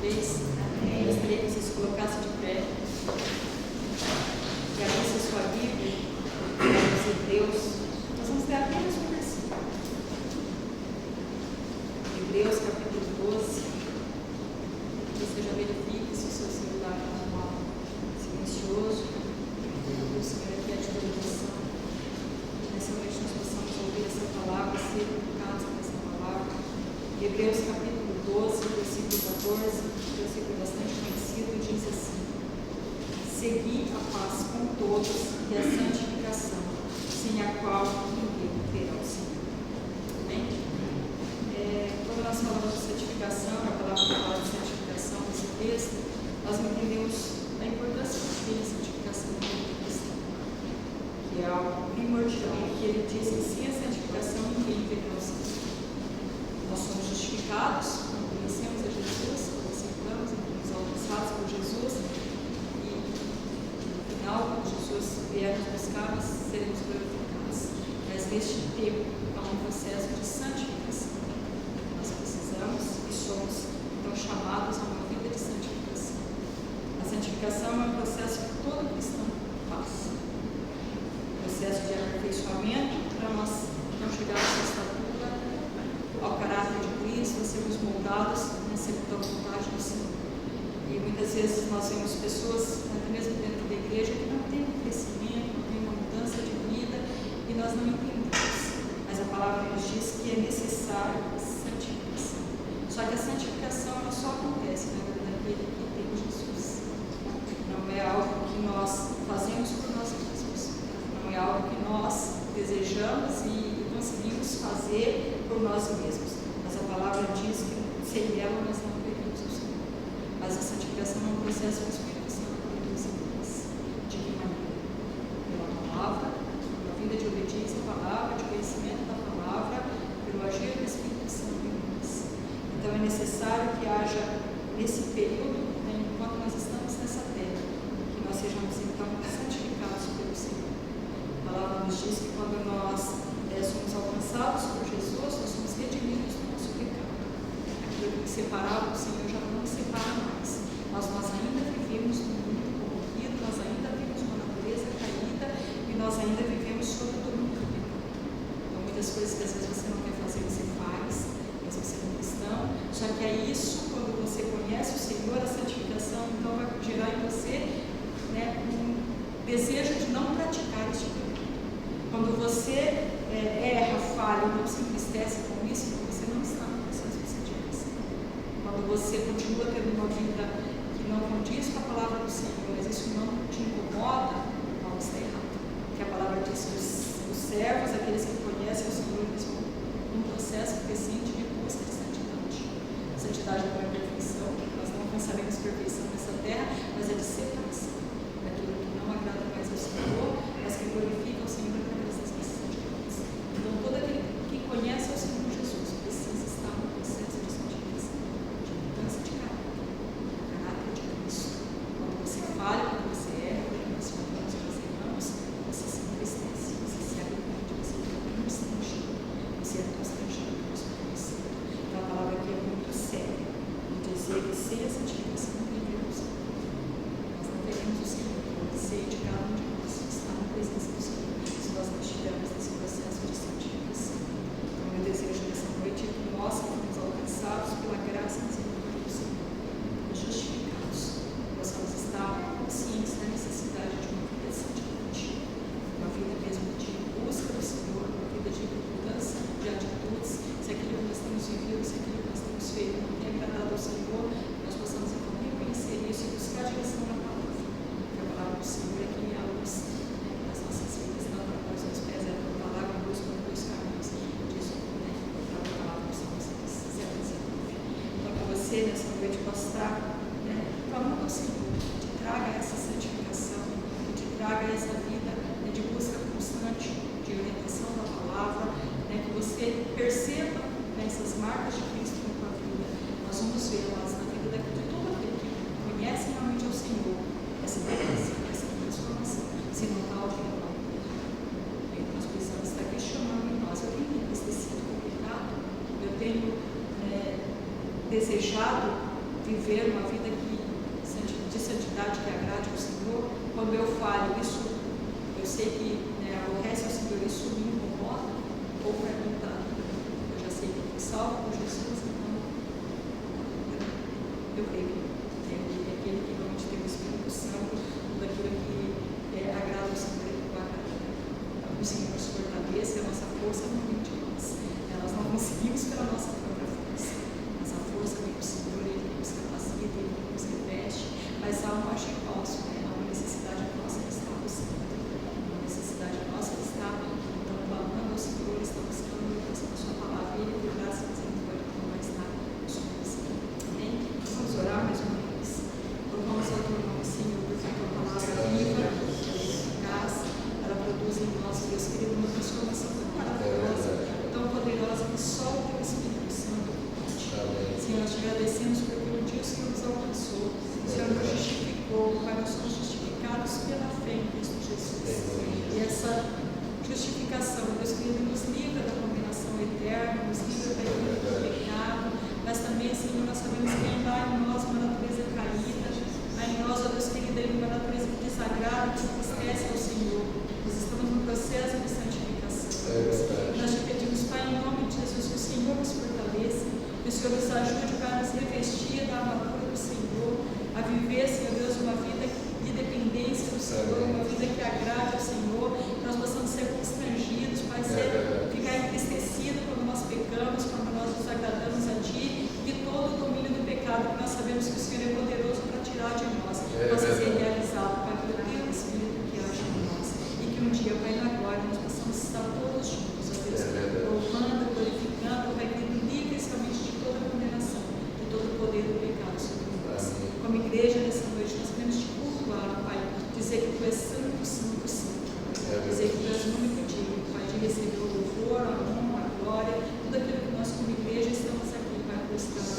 vocês. Eu gostaria que vocês se colocassem de pé e abrissem a sua Bíblia para os Hebreus. Nós vamos ler apenas um versículo. Hebreus capítulo 12. Você já verifique se o seu celular está silencioso. O Senhor aqui é de orientação. Nessa noite nós possamos ouvir essa palavra, ser educados por essa palavra. Hebreus capítulo 12, versículo 14, versículo bastante conhecido, diz assim: segui a paz com todos e a santificação, sem a qual ninguém verá o Senhor. Amém? Quando nós falamos de santificação, a palavra fala de santificação nesse texto, nós entendemos a importância que tem a santificação do cristão, que é algo primordial, que ele diz que sem a santificação ninguém verá o Senhor. Nós somos justificados quando conhecemos a Jesus, quando aceitamos, fomos alcançados por Jesus, e no final, quando Jesus vier nos buscar, nós seremos glorificados. Mas neste tempo há um processo de santificação. Nós precisamos e somos então chamados a uma vida de santificação. A santificação é um processo que todo cristão passa. Processo de aperfeiçoamento para nós não chegarmos à estatura, ao caráter de Cristo, a sermos moldados na segunda vontade do Senhor. E muitas vezes nós vemos pessoas, até mesmo dentro da igreja, que não têm um crescimento, não têm uma mudança de vida, e nós não entendemos. Mas a palavra nos diz que é necessário a santificação. Só que a santificação ela só acontece na vida daquele que tem Jesus. Não é algo que nós fazemos por nós mesmos. Não é algo que nós desejamos e conseguimos fazer por nós mesmos. Mas a palavra diz que sem ela nós não veremos o Senhor. Mas a santificação é um processo do Espírito Santo produz em nós. De que maneira? Pela palavra, pela vida de obediência à palavra, de conhecimento da palavra, pelo agir do Espírito Santo em nós. Então é necessário que haja nesse período, enquanto nós estamos nessa terra, que nós sejamos então santificados pelo Senhor. A palavra nos diz que quando nós somos alcançados por Jesus, nós somos redimidos do nosso pecado. Aquilo que separava o Senhor já não nos separa mais. Mas nós ainda vivemos num mundo corrompido, nós ainda temos uma natureza caída e nós ainda vivemos sob o domínio do pecado. Então, muitas coisas que às vezes você não quer fazer, você faz, mesmo sendo cristão. Só que é isso, quando você conhece o Senhor, a santificação, então vai gerar em você um desejo de não praticar este pecado. Quando você erra, falha e não se entristece com isso, você não está no processo de santificação. Quando você continua tendo uma vida que não condiz com a palavra do Senhor, mas isso não te incomoda, algo está errado. Porque a palavra diz que os servos, aqueles que conhecem o Senhor, eles vão num processo crescente de busca de santidade. Santidade não é perfeição, nós não alcançaremos perfeição nessa terra, mas é de separação daquilo que não agrada mais ao Senhor, mas que glorifica o Senhor através das nossas atitudes. Então, todo aquele que conhece o Senhor Jesus precisa estar no processo de santificação, de mudança de caráter de Cristo. Quando você falha, quando você erra, quando nós falamos e nós erramos, você se entristece, você se arrepende, você fica constrangido, você é constrangido por Deus por você. Então, a palavra aqui é muito séria, de dizer que sem a santificação não veremos o Senhor. Nós não veremos o Senhor, pode ser de cada um de nós estar na presença do Senhor, se nós não estivermos nesse processo de santificação. Então, meu desejo nessa noite é que nós que fomos alcançados pela graça e misericórdia do Senhor, justificados, possamos estar conscientes da necessidade de uma vida de santidade, uma vida mesmo de busca do Senhor, uma vida de mudança de atitudes, se aquilo que nós temos vivido, se aquilo que nós temos feito não tem agradado ao Senhor, nós possamos então reconhecer isso e buscar a direção da palavra. Porque a palavra do Senhor é que é a luz das nossas vidas, não para pôr os seus pés, é a palavra e luz para dois caminhos. Disso, a palavra do Senhor, se quiser dizer. Então, que você nessa noite possa estar clamando ao Senhor, que te traga essa santificação, que te traga essa vida de busca constante, de orientação da palavra, que você perceba essas marcas de Cristo na tua vida. Nós vamos vê-las na vida de todo aquele que conhece realmente ao Senhor, essa mudança, essa transformação. Se não está alterando, nós precisamos estar questionando em nós. Eu tenho me entristecido com o pecado, eu tenho desejado viver uma vida de santidade que agrade ao Senhor. Quando eu falho, isso, eu sei que aborrece ao Senhor, isso me incomoda, ou perguntando, eu já sei que fui salvo por Jesus, então eu creio que aquele que realmente tem o Espírito Santo, tudo aquilo que agrada ao Senhor, ele vai agradar. O Senhor nos fortalece, a nossa força não vem de nós, nós não conseguimos pela nossa própria força, mas a força vem do Senhor, ele nos capacita, ele nos reveste, mas há um baixo falso, há uma necessidade nossa de estar buscando, uma necessidade nossa de estar clamando ao Senhor, está buscando a sua palavra, ele por graça e misericórdia não vai estar conosco. Amém? Vamos orar mais uma vez. Louvamos ao teu nome, Senhor, porque a tua palavra viva, eficaz, ela produz em nós, Deus querido, uma transformação tão maravilhosa, tão poderosa, que só o teu Espírito Santo pode. Senhor, nós te agradecemos porque um dia o Senhor nos alcançou, o Senhor nos justificou, Pai, nós somos justificados pela fé em Cristo Jesus. E essa justificação, Deus querido, nos livra da condenação eterna, nos livra do pecado, mas também, Senhor, nós sabemos que ainda há em nós uma natureza caída, há em nós, ó Deus querido, uma natureza que desagrada, que entristece ao Senhor. Nós estamos no processo de santificação. Nós te pedimos, Pai, em nome de Jesus, que o Senhor nos fortaleça, que o Senhor nos ajude para nos revestir da armadura do Senhor, a viver, Senhor Deus, uma vida de dependência do Senhor, uma vida que agrade ao Senhor, que nós possamos ser constrangidos, Pai, ficar entristecidos quando nós pecamos, quando nós nos agradamos a Ti, de todo o domínio do pecado, que nós sabemos que o Senhor é poderoso para tirar de nós, possa ser realizado, Pai, pelo Teu Espírito que age em nós, e que um dia, Pai, na glória, nós possamos estar todos juntos, ó Deus, louvando, glorificando, Pai, livre somente de toda condenação, de todo o poder do pecado sobre nós. Como igreja, nessa noite, nós queremos te cultuar, Pai, dizer que Tu és santo, santo, santo, dizer que Tu és o único digno, Pai, de receber o louvor, a honra, a glória, tudo aquilo que nós, como igreja, estamos aqui, Pai, buscando.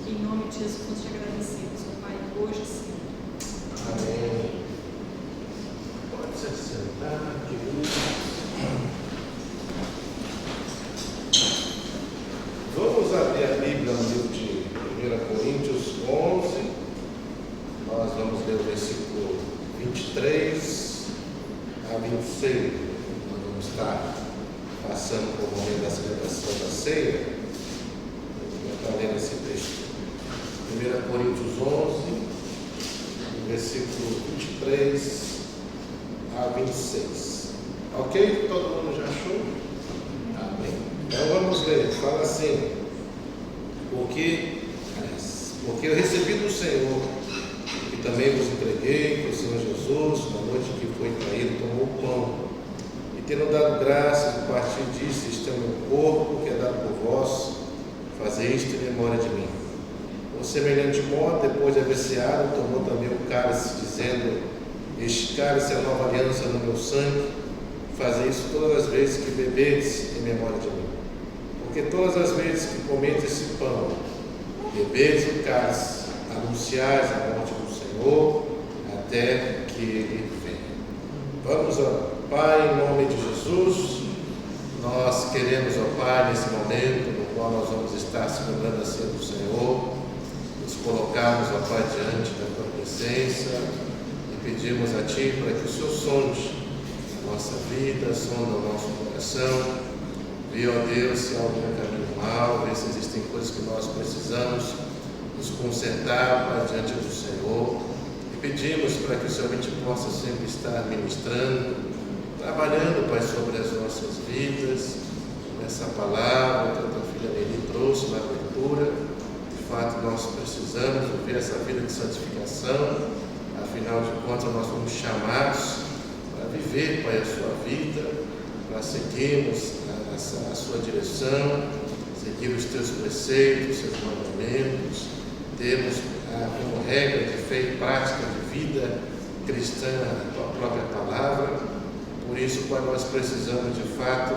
Em nome de Jesus, nós te agradecemos, ó Pai, hoje e sempre. Amém. Pode se sentar, querido. Vamos abrir a Bíblia no livro de 1 Coríntios 11. Nós vamos ler o versículo 23 a 26. Nós vamos estar passando por um momento da celebração da ceia. Eu vou estar lendo esse texto. 1 Coríntios 11, versículo 23 a 26. Ok? Todo mundo já achou? Amém. Então vamos ler. Fala assim: porque eu recebi do Senhor, e também vos entreguei, que o Senhor Jesus, na noite que foi traído, tomou o pão, e tendo dado graças, a partir disso, este é o meu corpo, que é dado por vós, fazei isto em memória de mim. Por semelhante modo, depois de haver ceado, tomou também o cálice, dizendo: este cálice é a nova aliança no meu sangue, fazei isso todas as vezes que bebedes em memória de mim. Porque todas as vezes que comedes esse pão, bebedes o cálice, anunciais a morte do Senhor, até que Ele venha. Vamos, ó Pai, em nome de Jesus, nós queremos, ó Pai, nesse momento no qual nós vamos estar celebrando a ceia do Senhor, nos colocarmos, ó Pai, diante da Tua presença e pedimos a Ti para que o Senhor sonde a nossa vida, sonde o nosso coração, vê, ó Deus, se há algum caminho mal, vê se existem coisas que nós precisamos nos consertar, Pai, diante do Senhor, e pedimos para que o Senhor possa sempre estar ministrando, trabalhando, Pai, sobre as nossas vidas, essa palavra que a Tua filha Nelly trouxe na abertura. De fato, nós precisamos viver essa vida de santificação, afinal de contas, nós somos chamados para viver, Pai, a Sua vida, para seguirmos a Sua direção, seguir os Teus preceitos, os Seus mandamentos, termos como regra de fé e prática de vida cristã a Tua própria palavra. Por isso, Pai, nós precisamos de fato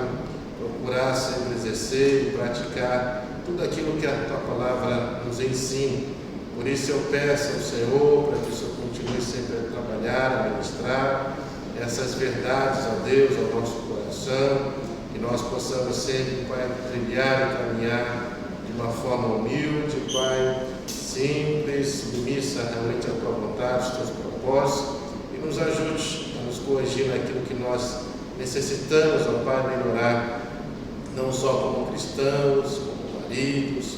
procurar sempre exercer e praticar tudo aquilo que a Tua palavra nos ensina. Por isso eu peço ao Senhor para que o Senhor continue sempre a trabalhar, a ministrar essas verdades, ó Deus, ao nosso coração, que nós possamos sempre, Pai, trilhar e caminhar de uma forma humilde, Pai, simples, submissa realmente à tua vontade, aos teus propósitos, e nos ajude a nos corrigir naquilo que nós necessitamos, ó Pai, melhorar, não só como cristãos, como maridos,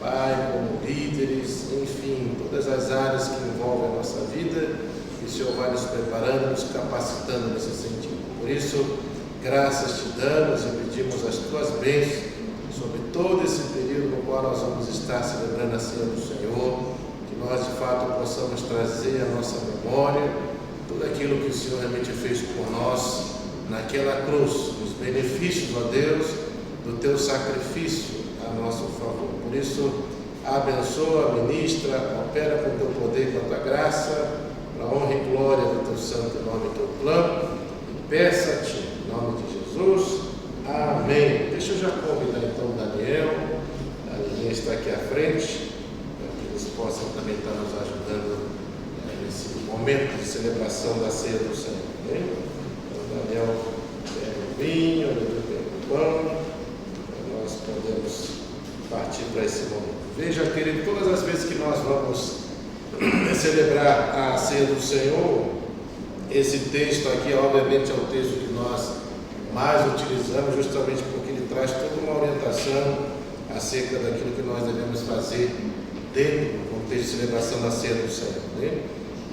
Pai, como líderes, enfim, todas as áreas que envolvem a nossa vida, que o Senhor vai nos preparando, nos capacitando nesse sentido. Por isso, graças te damos e pedimos as tuas bênçãos sobre todo esse período no qual nós vamos estar celebrando a ceia do Senhor, que nós de fato possamos trazer à nossa memória tudo aquilo que o Senhor realmente fez por nós naquela cruz, os benefícios, ó Deus, do teu sacrifício a nosso favor. Por isso, abençoa, ministra, opera com o teu poder e com a tua graça, para a honra e glória do teu santo nome e teu plano, e peça-te, em nome de Jesus, amém. Deixa eu já convidar então o Daniel, a Daniel está aqui à frente, para que eles possam também estar nos ajudando nesse momento de celebração da ceia do Senhor. Amém? Então, Daniel pega o vinho, eu pego o pão, nós podemos partir para esse momento. Veja, querido, todas as vezes que nós vamos celebrar a ceia do Senhor, esse texto aqui, obviamente, é o texto que nós mais utilizamos, justamente porque ele traz toda uma orientação acerca daquilo que nós devemos fazer dentro do contexto de celebração da ceia do Senhor, né?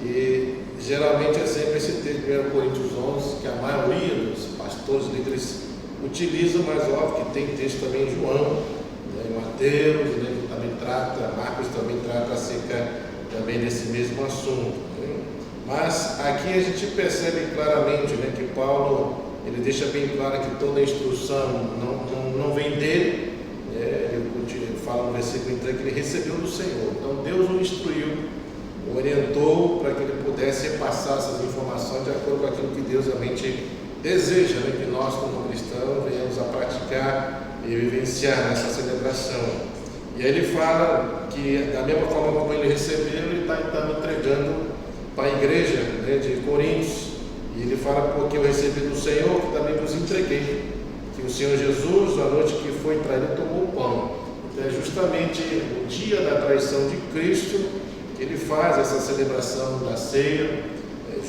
E geralmente é sempre esse texto de 1 Coríntios 11, que a maioria dos pastores líderes utilizam, mas óbvio que tem texto também em João, né, em Mateus, né, que também trata, Marcos também trata acerca também desse mesmo assunto, né? Mas aqui a gente percebe claramente, né, que Paulo, ele deixa bem claro que toda a instrução não vem dele, né? Ele fala no versículo 3 que ele recebeu do Senhor. Então Deus o instruiu, o orientou para que ele pudesse passar essas informações de acordo com aquilo que Deus realmente deseja, né? Que nós como cristãos venhamos a praticar e vivenciar nessa celebração. E aí ele fala que da mesma forma como ele recebeu, ele está então entregando para a igreja, né, de Coríntios. E ele fala, porque eu recebi do Senhor, que também vos entreguei, que o Senhor Jesus, na noite que foi traído, tomou o pão. Então é justamente o dia da traição de Cristo que ele faz essa celebração da ceia,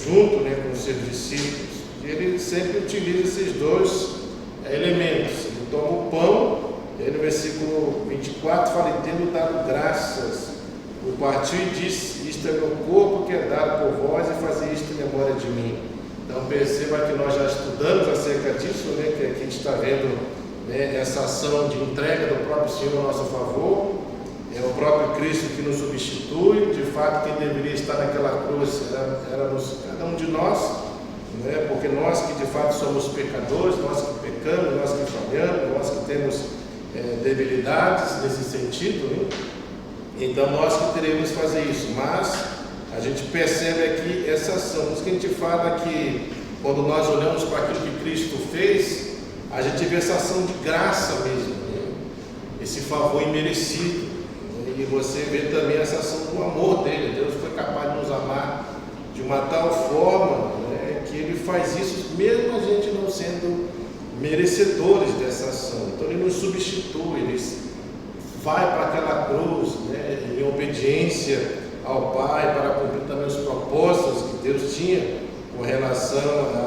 junto, né, com os seus discípulos. E ele sempre utiliza esses dois elementos. Ele toma o pão, e aí no versículo 24 fala, e tendo dado graças, o partiu e disse, isto é meu corpo que é dado por vós, e fazer isto em memória de mim. Então perceba que nós já estudamos acerca disso, né, que aqui a gente está vendo, né, essa ação de entrega do próprio Senhor a nosso favor. É o próprio Cristo que nos substitui. De fato, quem deveria estar naquela cruz éramos cada um de nós, né, porque nós que de fato somos pecadores, nós que pecamos, nós que falhamos, nós que temos debilidades nesse sentido, né? Então nós que teremos que fazer isso, mas a gente percebe aqui essa ação. Por isso que a gente fala que quando nós olhamos para aquilo que Cristo fez, a gente vê essa ação de graça mesmo, né? Esse favor imerecido, né? E você vê também essa ação do amor dele. Deus foi capaz de nos amar de uma tal forma, né, que ele faz isso mesmo a gente não sendo merecedores dessa ação. Então ele nos substitui, ele vai para aquela cruz, né, em obediência ao Pai, para cumprir também os propósitos que Deus tinha com relação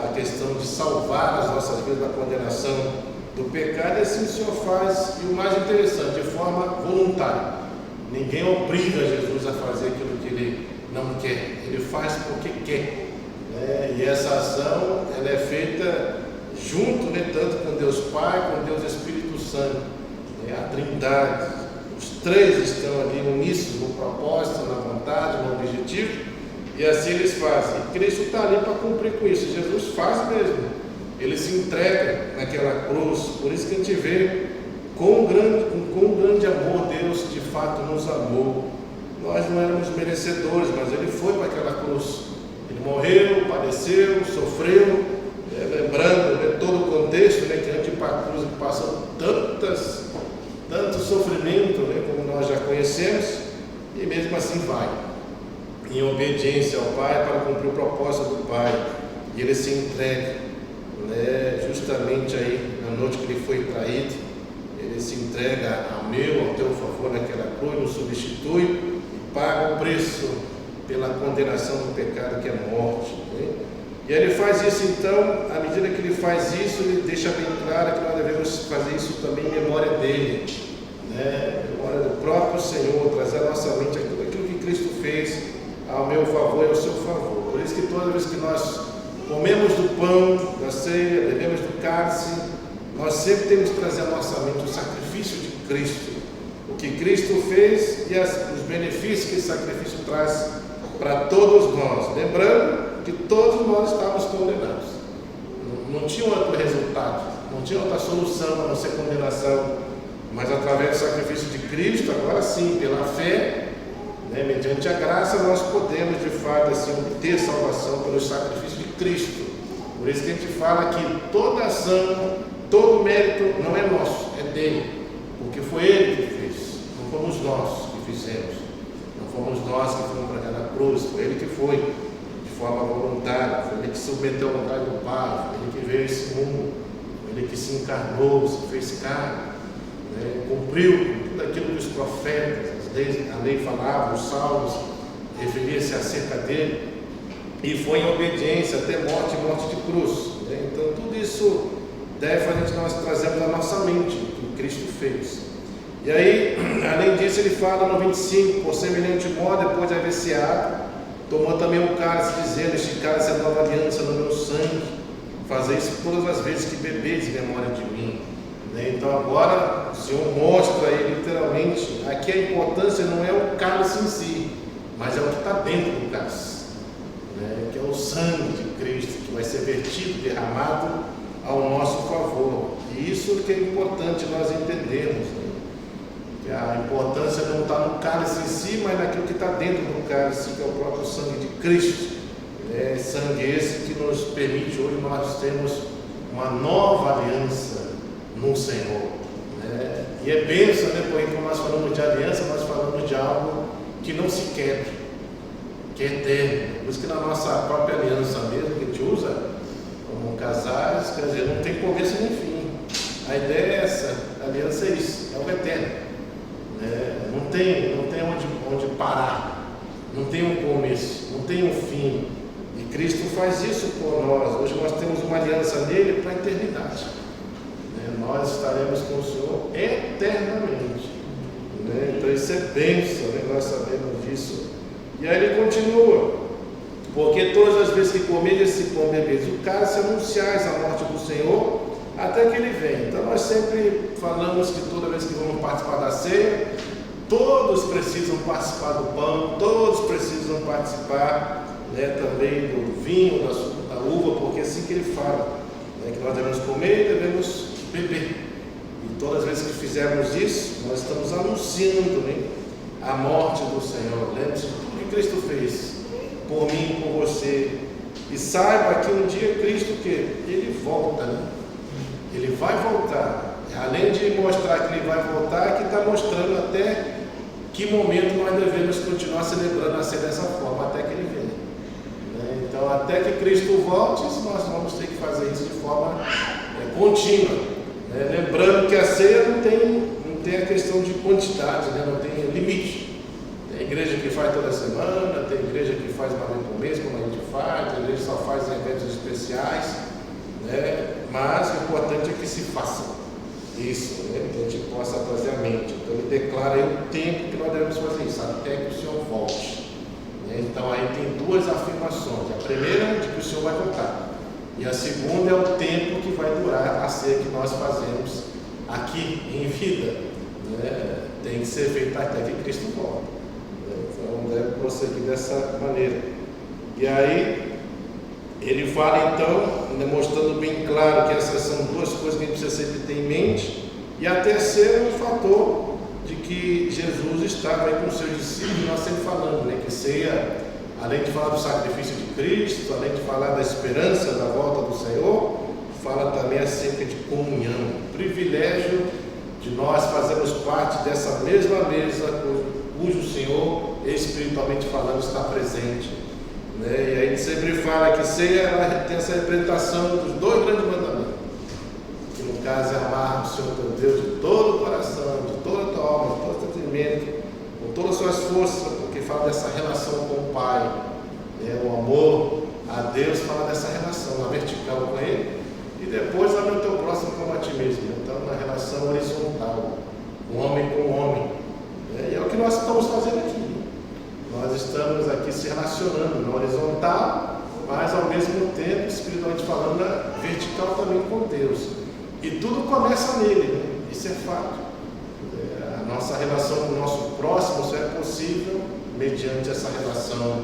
à questão de salvar as nossas vidas da condenação do pecado. E assim o Senhor faz, e o mais interessante, de forma voluntária. Ninguém obriga Jesus a fazer aquilo que ele não quer, ele faz porque quer, né? E essa ação ela é feita junto, né, tanto com Deus Pai, com Deus Espírito Santo, né, a Trindade. Os três estão ali uníssonos no propósito, na vontade, no objetivo, e assim eles fazem. E Cristo está ali para cumprir com isso. Jesus faz mesmo, ele se entrega naquela cruz. Por isso que a gente vê com grande amor Deus de fato nos amou. Nós não éramos merecedores, mas ele foi para aquela cruz. Ele morreu, padeceu, sofreu, lembrando, né, todo o contexto, né, que antes de ir para a cruz passou tanto sofrimento, né, como nós já conhecemos, e mesmo assim vai em obediência ao Pai para cumprir o propósito do Pai. E ele se entrega, né, justamente aí na noite que ele foi traído. Ele se entrega ao meu, ao teu favor naquela cruz, nos substitui, e paga o preço pela condenação do pecado, que é a morte. Né? E ele faz isso, então, à medida que ele faz isso, ele deixa bem claro que nós devemos fazer isso também em memória dele, né? Em memória do próprio Senhor, trazer à nossa mente aquilo que Cristo fez ao meu favor e ao seu favor. Por isso que toda vez que nós comemos do pão, da ceia, bebemos do cálice, nós sempre temos que trazer à nossa mente o sacrifício de Cristo, o que Cristo fez e os benefícios que esse sacrifício traz para todos nós. Lembrando que todos nós estávamos condenados. Não tinha outro resultado, não tinha outra solução a não ser condenação. Mas através do sacrifício de Cristo, agora sim, pela fé, né, mediante a graça, nós podemos de fato assim, obter salvação pelo sacrifício de Cristo. Por isso que a gente fala que toda ação, todo mérito não é nosso, é dele, porque foi ele que fez, não fomos nós que fizemos, não fomos nós que fomos para cá na cruz, foi ele que foi de forma voluntária, foi ele que submeteu à vontade do Pai, foi ele que veio a esse mundo, foi ele que se encarnou, se fez carne, né, cumpriu tudo aquilo que os profetas, a lei falava, os salmos referia-se acerca dele, e foi em obediência até morte e morte de cruz. Né? Então tudo isso deve fazer que nós trazemos à nossa mente o que Cristo fez. E aí, além disso, ele fala no 25, por semelhante modo, depois de haver ceado, tomou também um cálice, dizendo: este cálice é a nova aliança no meu sangue, fazer isso todas as vezes que bebedes em memória de mim. Né? Então agora o Senhor mostra aí literalmente, aqui a importância não é o cálice em si, mas é o que está dentro do cálice, né? Que é o sangue de Cristo, que vai ser vertido, derramado ao nosso favor. E isso que é importante nós entendermos, né? Que a importância não está no cálice em si, mas naquilo que está dentro do cálice, que é o próprio sangue de Cristo, né? Sangue esse que nos permite hoje nós termos uma nova aliança no Senhor, né? E é bênção, né? Porque quando nós falamos de aliança, nós falamos de algo que não se quebra, que é eterno. Por isso que na nossa própria aliança mesmo, que a gente usa como casais, quer dizer, não tem começo nem fim. A ideia é essa, a aliança é isso, é o eterno, né? Não tem onde parar, não tem um começo, não tem um fim. E Cristo faz isso por nós. Hoje nós temos uma aliança nele para a eternidade, né? Nós estaremos com o Senhor eternamente, né? Então isso é bênção, né? Nós sabemos disso. E aí ele continua: porque todas as vezes que comedes e bebedes o cálice, anunciais a morte do Senhor até que ele venha. Então nós sempre falamos que toda vez que vamos participar da ceia, todos precisam participar do pão, todos precisam participar, né, também do vinho, da uva, porque é assim que ele fala, né, que nós devemos comer e devemos beber. E todas as vezes que fizermos isso, nós estamos anunciando, né, a morte do Senhor. Lembre-se de tudo que Cristo fez por mim e por você. E saiba que um dia Cristo, que ele volta, né? Ele vai voltar. Além de mostrar que ele vai voltar, que está mostrando até que momento nós devemos continuar celebrando a ceia dessa forma, até que ele venha, né? Então, até que Cristo volte, nós vamos ter que fazer isso de forma contínua, né? Lembrando que a ceia não tem a questão de quantidade, né? Não tem limite. Tem igreja que faz toda semana, tem igreja que faz uma vez por mês, como a gente faz, tem igreja que só faz eventos especiais, né? Mas o importante é que se faça isso, né? Que a gente possa trazer a mente. Então ele declara aí o tempo que nós devemos fazer isso, até que o Senhor volte, né? Então aí tem duas afirmações: a primeira é de que o Senhor vai voltar, e a segunda é o tempo que vai durar a ceia que nós fazemos aqui em vida, né? Tem que ser feito até que Cristo volte, né? Então deve prosseguir dessa maneira. E aí ele fala então, demonstrando bem claro que essas são duas coisas que a gente precisa sempre ter em mente. E a terceira é o fator de que Jesus estava aí com os seus discípulos. Nós sempre falando, né, que ceia, além de falar do sacrifício de Cristo, além de falar da esperança da volta do Senhor, fala também acerca de comunhão, privilégio de nós fazermos parte dessa mesma mesa cujo Senhor, espiritualmente falando, está presente, né? E aí ele sempre fala que ceia, ela tem essa representação dos dois grandes mandamentos, que no caso é amar o Senhor teu Deus de todo o coração, de toda a tua alma, de todo o teu entendimento, com todas as suas forças, porque fala dessa relação com o Pai, o amor a Deus fala dessa relação, na vertical com Ele, e depois ame o teu próximo como a ti mesmo. Então, na relação horizontal, um homem com um homem. E é o que nós estamos fazendo aqui. Nós estamos aqui se relacionando na horizontal, mas ao mesmo tempo, espiritualmente falando, na vertical também com Deus. E tudo começa nele, né? Isso é fato. A nossa relação com o nosso próximo só é possível mediante essa relação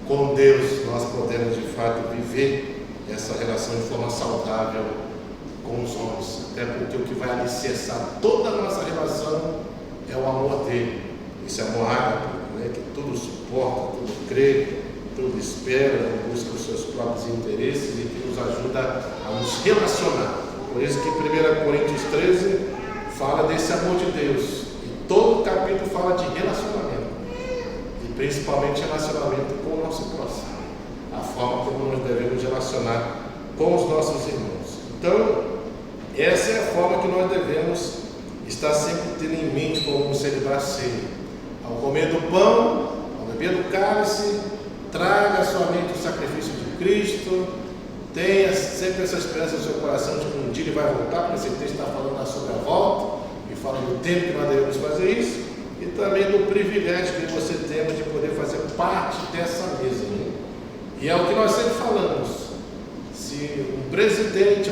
com Deus. Nós podemos de fato viver essa relação de forma saudável com os homens, até porque o que vai alicerçar toda a nossa relação é o amor dele, esse amor ágape, né, que tudo suporta, tudo crê, tudo espera, não busca os seus próprios interesses e que nos ajuda a nos relacionar. Por isso que 1 Coríntios 13 fala desse amor de Deus, e todo o capítulo fala de relacionamento, e principalmente relacionamento com o nosso próximo, a forma como nós devemos relacionar com os nossos irmãos. Então, essa é a forma que nós devemos estar sempre tendo em mente quando vamos celebrar a ceia. Ao comer do pão, ao beber do cálice, traga à sua mente o sacrifício de Cristo, tenha sempre essa esperança no seu coração de que um dia ele vai voltar, porque esse texto está falando sobre a volta, e fala do tempo que nós devemos fazer isso, e também do privilégio que você tem de poder fazer parte dessa mesa. Né? E é o que nós sempre falamos. Se um presidente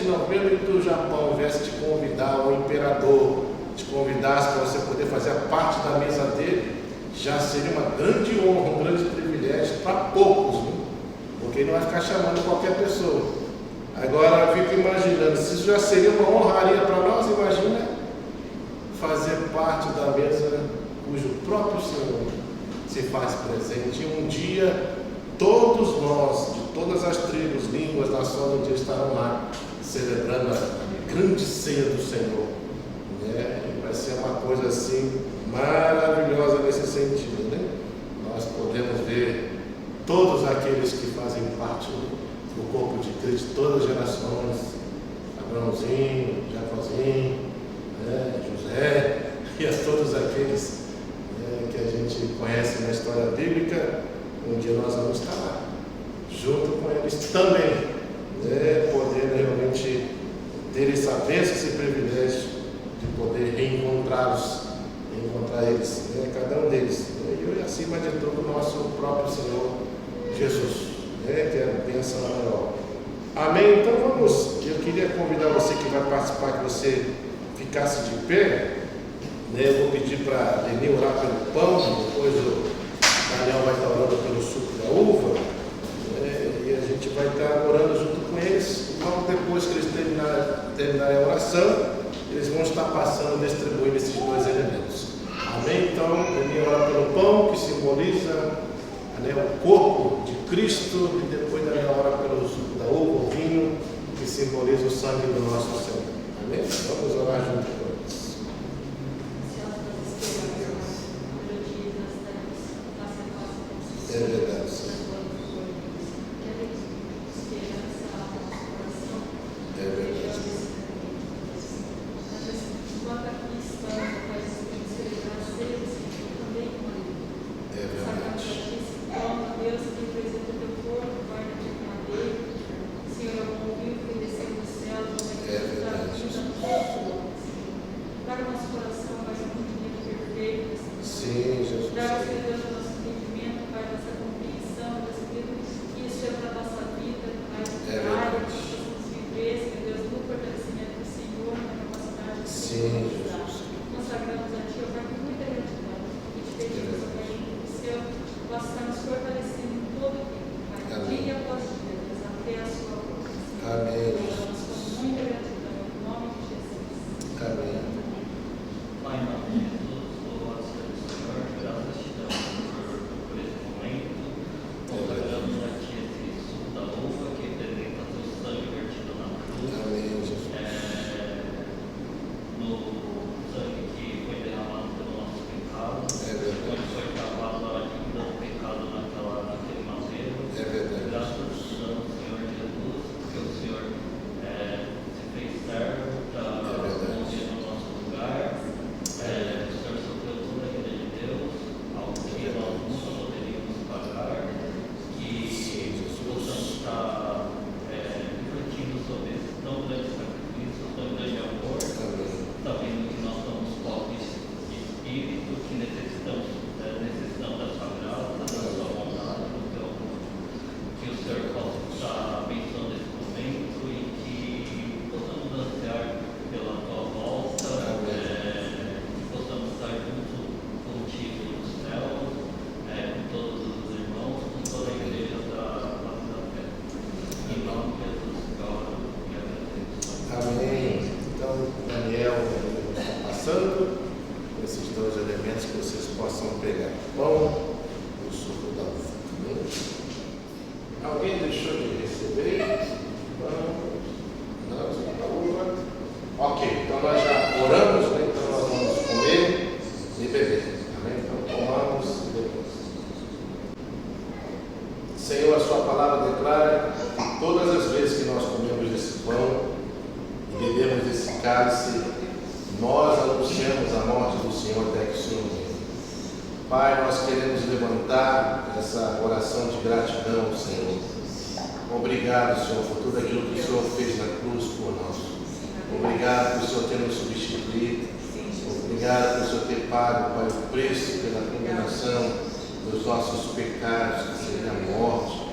não, o primeiro do Japão, viesse te convidar, o imperador te convidasse para você poder fazer parte da mesa dele, já seria uma grande honra, um grande privilégio para poucos, né? Porque ele não vai ficar chamando qualquer pessoa. Agora eu fico imaginando, se isso já seria uma honraria para nós, imagina fazer parte da mesa cujo próprio Senhor se faz presente. E um dia todos nós, de todas as tribos, línguas, nações, um dia estarão lá celebrando a grande ceia do Senhor. E vai ser uma coisa assim maravilhosa nesse sentido. Né? Nós podemos ver todos aqueles que fazem parte do corpo de Cristo, todas as gerações, Abraãozinho, Jacózinho, José, e a todos aqueles que a gente conhece na história bíblica. Um dia nós vamos estar lá, junto com eles também, poder realmente ter essa bênção, esse privilégio de poder encontrar eles, cada um deles, e acima de tudo, nosso próprio Senhor Jesus, que é a bênção maior. Amém? Então vamos, eu queria convidar você que vai participar, que você ficasse de pé. Eu vou pedir para Leni orar pelo pão, depois o Daniel vai estar orando pelo suco da uva, e a gente vai estar orando junto com eles. E logo depois que eles terminarem a oração, eles vão estar passando, distribuindo esses dois elementos. Amém? Então, Leni ora pelo pão, que simboliza o corpo de Cristo, e depois Daniel ora pelo suco da uva, o vinho, que simboliza o sangue do nosso Senhor. Amém? Vamos orar junto com eles. É verdade, Senhor. É verdade. Enquanto aqui estamos, faz celebrar a ceia, também com ele. É verdade. Deus, que representa o teu corpo, guarda de madeira. Senhor, eu convido que desceu do céu, É verdade. pão do suco da uva. Alguém deixou de receber pão da uva? Ok, então nós já oramos, né? Então nós vamos comer e beber. Amém? Então tomamos e bebemos. Senhor, a sua palavra declara que todas as vezes que nós comemos desse pão e bebemos desse cálice, nós anunciamos a morte do Senhor até que o Senhor venha. Pai, nós queremos levantar essa oração de gratidão, Senhor. Obrigado, Senhor, por tudo aquilo que o Senhor fez na cruz por nós. Obrigado por o Senhor ter nos substituído. Obrigado por o Senhor ter pago, Pai, o preço pela condenação dos nossos pecados, que seria a morte.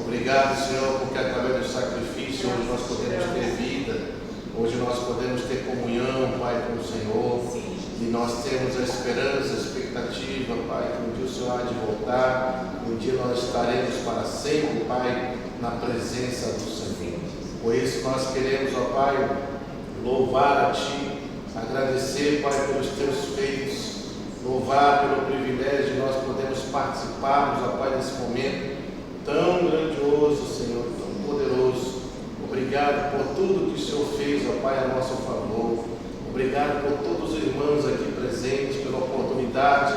Obrigado, Senhor, porque através do sacrifício hoje nós podemos ter vida. Hoje nós podemos ter comunhão, Pai, com o Senhor. E nós temos a esperança, a expectativa, Pai, que um dia o Senhor há de voltar. Um dia nós estaremos para sempre, Pai, na presença do Senhor. Por isso nós queremos, ó Pai, louvar a Ti, agradecer, Pai, pelos Teus feitos, louvar pelo privilégio de nós podermos participarmos, ó Pai, desse momento tão grandioso, Senhor, tão poderoso. Obrigado por tudo que o Senhor fez, ó Pai, a nosso favor. Obrigado por todos os irmãos aqui presentes, pela oportunidade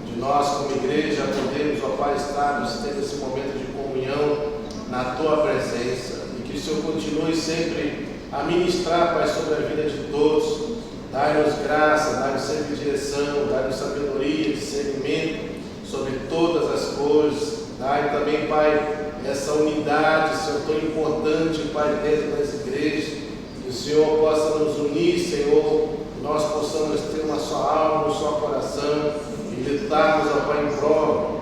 de nós, como igreja, podermos, ó Pai, estarmos tendo esse momento de comunhão na Tua presença. E que o Senhor continue sempre a ministrar, Pai, sobre a vida de todos. Dai-nos graça, dai-nos sempre direção, dai-nos sabedoria, discernimento sobre todas as coisas. Dai também, Pai, essa unidade, Senhor, tão importante, Pai, dentro das igrejas. Que o Senhor possa nos unir, Senhor, que nós possamos ter uma só alma, um só coração e lutarmos, ó Pai, em prol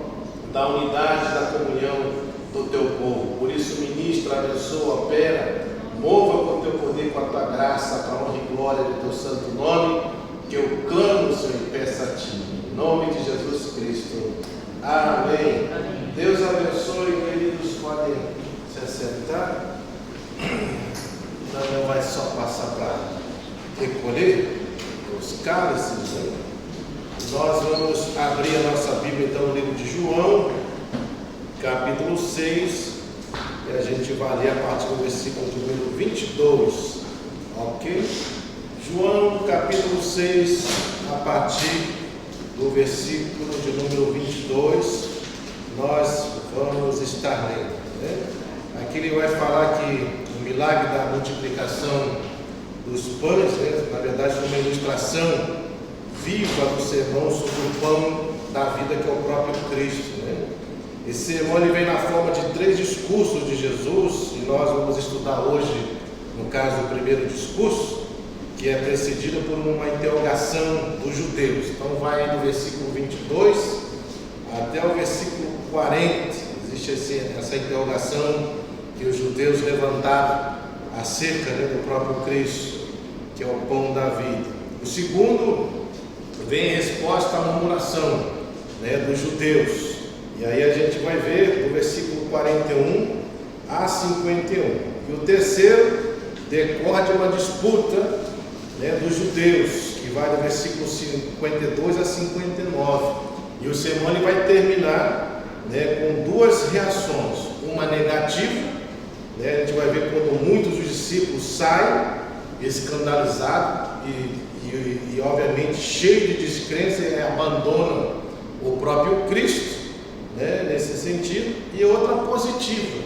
da unidade, da comunhão do Teu povo. Por isso, ministra, abençoa, opera, mova com o Teu poder, com a Tua graça, para a honra e glória do Teu santo nome, que eu clamo, Senhor, e peço a Ti. Em nome de Jesus Cristo. Amém. Deus abençoe, queridos, podem se assentar. Não vai só passar para recolher os cálices, né? Nós vamos abrir a nossa Bíblia, então, no livro de João, capítulo 6, e a gente vai ler a partir do versículo número 22, ok? João, capítulo 6, a partir do versículo de número 22, nós vamos estar lendo, né? Aqui ele vai falar que o milagre da multiplicação dos pães, né? Na verdade, foi uma ilustração viva do sermão sobre o pão da vida, que é o próprio Cristo, né? Esse sermão ele vem na forma de 3 discursos de Jesus, e nós vamos estudar hoje, no caso, o primeiro discurso, que é precedido por uma interrogação dos judeus. Então vai do versículo 22 até o versículo 40. Existe essa interrogação que os judeus levantaram acerca, né, do próprio Cristo, que é o pão da vida. O segundo vem em resposta à murmuração, né, dos judeus. E aí a gente vai ver do versículo 41 a 51. E o terceiro decorre de uma disputa, né, dos judeus, que vai do versículo 52 a 59. E o sermão ele vai terminar, né, com 2 reações. Uma negativa, né, a gente vai ver quando muitos dos discípulos saem escandalizados e obviamente cheios de descrença e abandonam o próprio Cristo, né, nesse sentido. E outra positiva,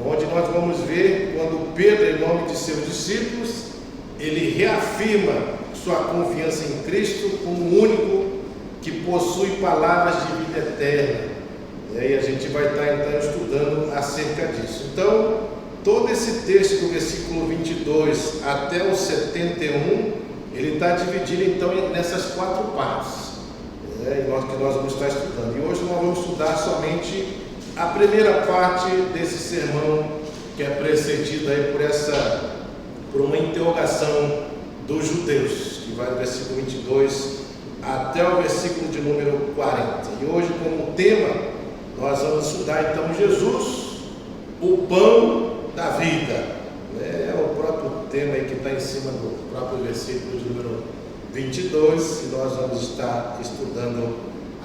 onde nós vamos ver quando Pedro, em nome de seus discípulos, ele reafirma sua confiança em Cristo como o único que possui palavras de vida eterna. E aí a gente vai estar então estudando acerca disso. Então, todo esse texto do versículo 22 até o 71, ele está dividido então nessas 4 partes, né, que nós vamos estar estudando. E hoje nós vamos estudar somente a primeira parte desse sermão, que é precedida aí por uma interrogação dos judeus, que vai do versículo 22 até o versículo de número 40. E hoje, como tema, nós vamos estudar então Jesus, o pão da vida. É o próprio tema aí que está em cima do próprio versículo de número 22, e nós vamos estar estudando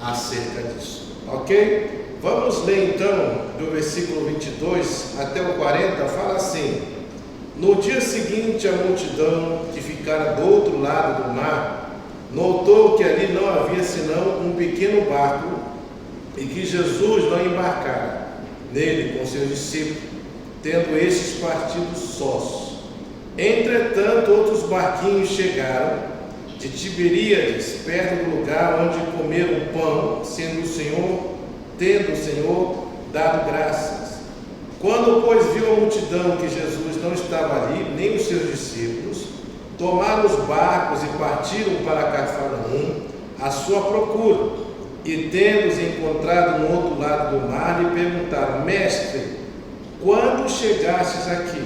acerca disso. Ok? Vamos ler então do versículo 22 até o 40, fala assim: no dia seguinte a multidão que ficara do outro lado do mar notou que ali não havia senão um pequeno barco e que Jesus não embarcara nele com seus discípulos, tendo estes partido sós. Entretanto, outros barquinhos chegaram de Tiberíades, perto do lugar onde comeram pão, tendo o Senhor dado graças. Quando, pois, viu a multidão que Jesus não estava ali, nem os seus discípulos, tomaram os barcos e partiram para Cafarnaum à sua procura. E tendo-os encontrado no outro lado do mar, lhe perguntaram: Mestre, quando chegastes aqui?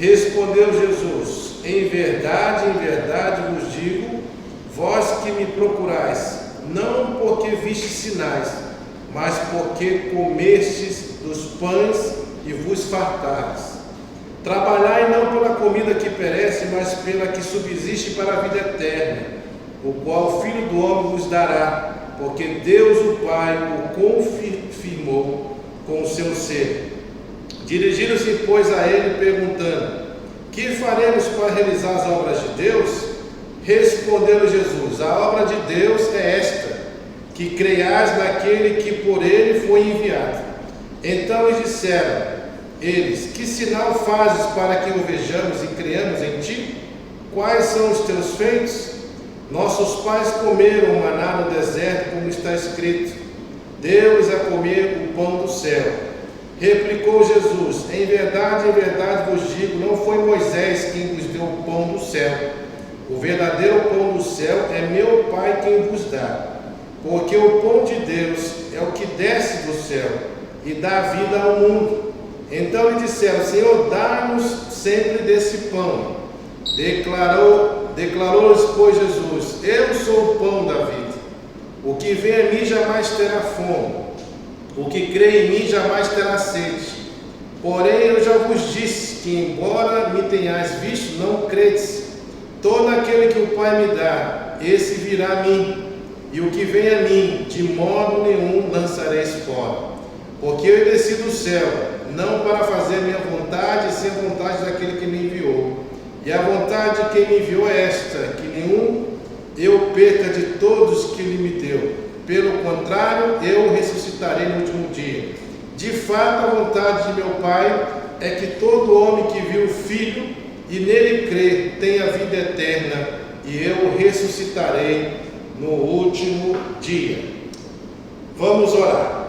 Respondeu Jesus: em verdade vos digo, vós que me procurais, não porque vistes sinais, mas porque comestes dos pães e vos fartares. Trabalhai não pela comida que perece, mas pela que subsiste para a vida eterna, o qual o Filho do Homem vos dará, porque Deus o Pai o confirmou com o seu ser. Dirigiram-se, pois, a ele, perguntando: que faremos para realizar as obras de Deus? Respondeu Jesus: a obra de Deus é esta, que creiais naquele que por ele foi enviado. Então lhes disseram eles: que sinal fazes para que o vejamos e creiamos em ti? Quais são os teus feitos? Nossos pais comeram o maná no deserto, como está escrito: deu-lhes a comer o pão do céu. Replicou Jesus: em verdade vos digo, não foi Moisés quem vos deu o pão do céu. O verdadeiro pão do céu é meu Pai quem vos dá. Porque o pão de Deus é o que desce do céu e dá vida ao mundo. Então lhe disseram: Senhor, dá-nos sempre desse pão. Declarou-lhes, pois, Jesus: eu sou o pão da vida. O que vem a mim jamais terá fome. O que crê em mim jamais terá sede. Porém, eu já vos disse que, embora me tenhais visto, não credes. Todo aquele que o Pai me dá, esse virá a mim. E o que vem a mim, de modo nenhum lançareis fora. Porque eu desci do céu, não para fazer minha vontade, e sim a vontade daquele que me enviou. E a vontade de quem me enviou é esta: que nenhum eu perca de todos que ele me deu. Pelo contrário, eu ressuscitarei no último dia. De fato, a vontade de meu Pai é que todo homem que viu o Filho e nele crê tenha vida eterna, e eu ressuscitarei no último dia. Vamos orar.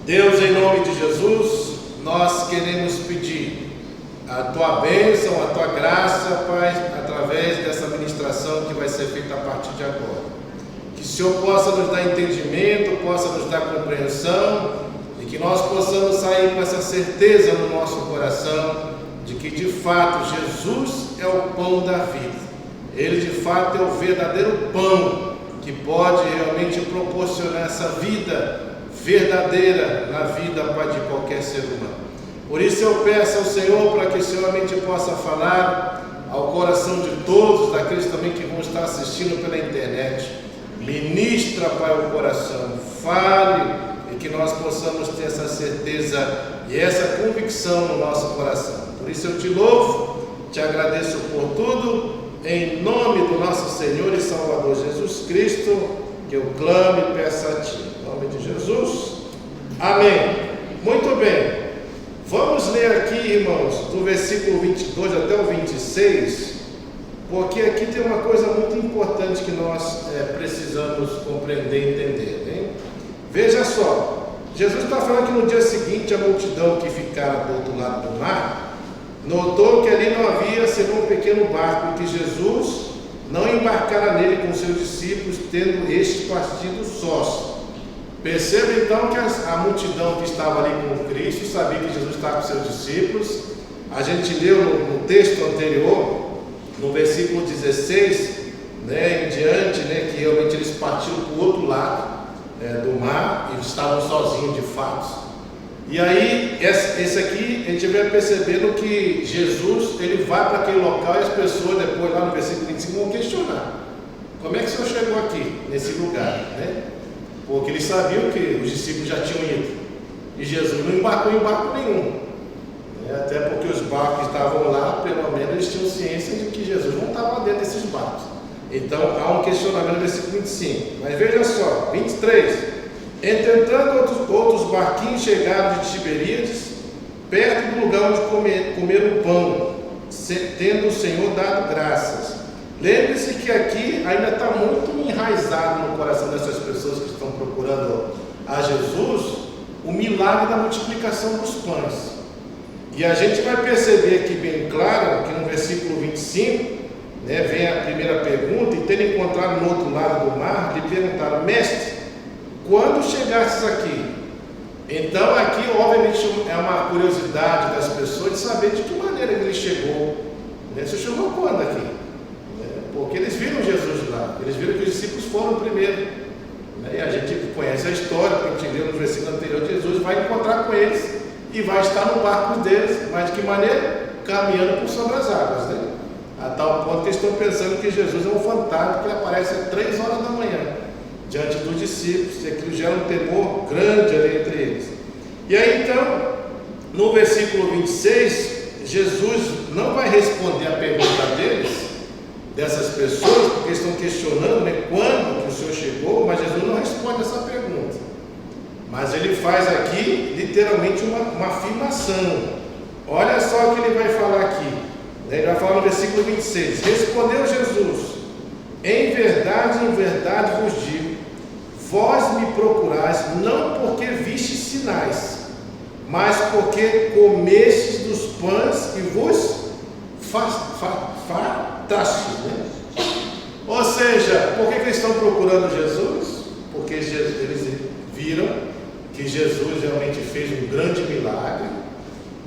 Deus, em nome de Jesus, nós queremos pedir a tua bênção, a tua graça, Pai, através dessa ministração que vai ser feita a partir de agora. Que o Senhor possa nos dar entendimento, possa nos dar compreensão, e que nós possamos sair com essa certeza no nosso coração de que de fato Jesus é o pão da vida. Ele de fato é o verdadeiro pão que pode realmente proporcionar essa vida verdadeira na vida, Pai, de qualquer ser humano. Por isso eu peço ao Senhor para que o Senhor realmente possa falar ao coração de todos, daqueles também que vão estar assistindo pela internet. Ministra, Pai, o coração, fale, e que nós possamos ter essa certeza e essa convicção no nosso coração. Por isso eu te louvo, te agradeço por tudo, em nome do nosso Senhor e Salvador Jesus Cristo, que eu clamo e peço a ti. Em nome de Jesus, amém. Muito bem, vamos ler aqui, irmãos, do versículo 22 até o 26, porque aqui tem uma coisa muito importante que nós precisamos compreender e entender, hein? Veja só, Jesus está falando que no dia seguinte a multidão que ficara do outro lado do mar notou que ali não havia senão um pequeno barco, e que Jesus não embarcara nele com seus discípulos, tendo estes partido sós. Perceba então que a multidão que estava ali com Cristo sabia que Jesus estava com seus discípulos. A gente leu no texto anterior, no versículo 16, em diante, que realmente eles partiram para o outro lado do mar e estavam sozinhos de fato. E aí, esse aqui, a gente vai percebendo que Jesus, ele vai para aquele local e as pessoas depois, lá no versículo 25, vão questionar: como é que o Senhor chegou aqui, nesse lugar, porque eles sabiam que os discípulos já tinham ido, e Jesus não embarcou em barco nenhum, né? Até porque os barcos que estavam lá, pelo menos eles tinham ciência de que Jesus não estava dentro desses barcos. Então há um questionamento no versículo 25, mas veja só, 23: entretanto outros barquinhos chegaram de Tiberíades, perto do lugar onde comeram o pão, tendo o Senhor dado graças. Lembre-se que aqui ainda está muito enraizado no coração dessas pessoas que estão procurando a Jesus o milagre da multiplicação dos pães. E a gente vai perceber aqui bem claro que no versículo 25, né, vem a primeira pergunta: e tendo encontrado no outro lado do mar, lhe perguntaram: mestre, quando chegastes aqui? Então aqui obviamente é uma curiosidade das pessoas de saber de que maneira ele chegou, né? Você chegou quando aqui? Porque eles viram Jesus lá, eles viram que os discípulos foram primeiro, né? E a gente conhece a história, que a gente leu no versículo anterior. Jesus vai encontrar com eles e vai estar no barco deles, mas de que maneira? Caminhando por sobre as águas, né? A tal ponto que eles estão pensando que Jesus é um fantasma que aparece às 3 horas da manhã diante dos discípulos, e aquilo gera um temor grande ali entre eles. E aí então, no versículo 26, Jesus não vai responder a pergunta deles, dessas pessoas, porque eles estão questionando, né, quando que o Senhor chegou, mas Jesus não responde essa pergunta. Mas ele faz aqui literalmente uma afirmação. Olha só o que ele vai falar aqui, né? Ele vai falar no versículo 26: respondeu Jesus: em verdade vos digo, vós me procurais não porque vistes sinais, mas porque comestes dos pães e vos fartastes, né? Ou seja, por que eles estão procurando Jesus? Porque eles viram que Jesus realmente fez um grande milagre.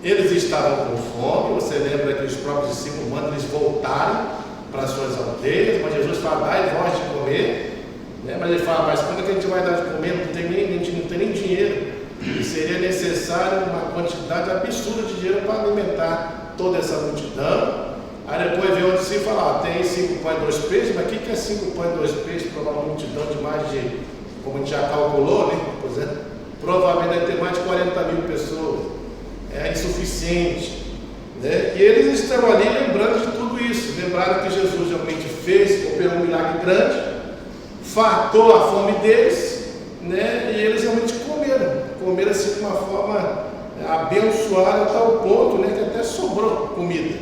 Eles estavam com fome. Você lembra que os próprios discípulos mandam eles voltarem para suas aldeias, mas Jesus fala: dai vós de comer, né? Mas ele fala: mas quando é que a gente vai dar de comer? A gente não tem nem dinheiro, e seria necessário uma quantidade absurda de dinheiro para alimentar toda essa multidão. Aí depois vem outro discípulo e fala: tem 5 pães e 2 peixes, mas o que é 5 pães e 2 peixes para uma multidão de mais de, como a gente já calculou, né? Por exemplo, provavelmente deve ter mais de 40 mil pessoas. É insuficiente, né? E eles estão ali lembrando de tudo isso, lembraram que Jesus realmente fez, operou um milagre grande, fartou a fome deles, né? E eles realmente comeram assim de uma forma abençoada a tal ponto, né, que até sobrou comida.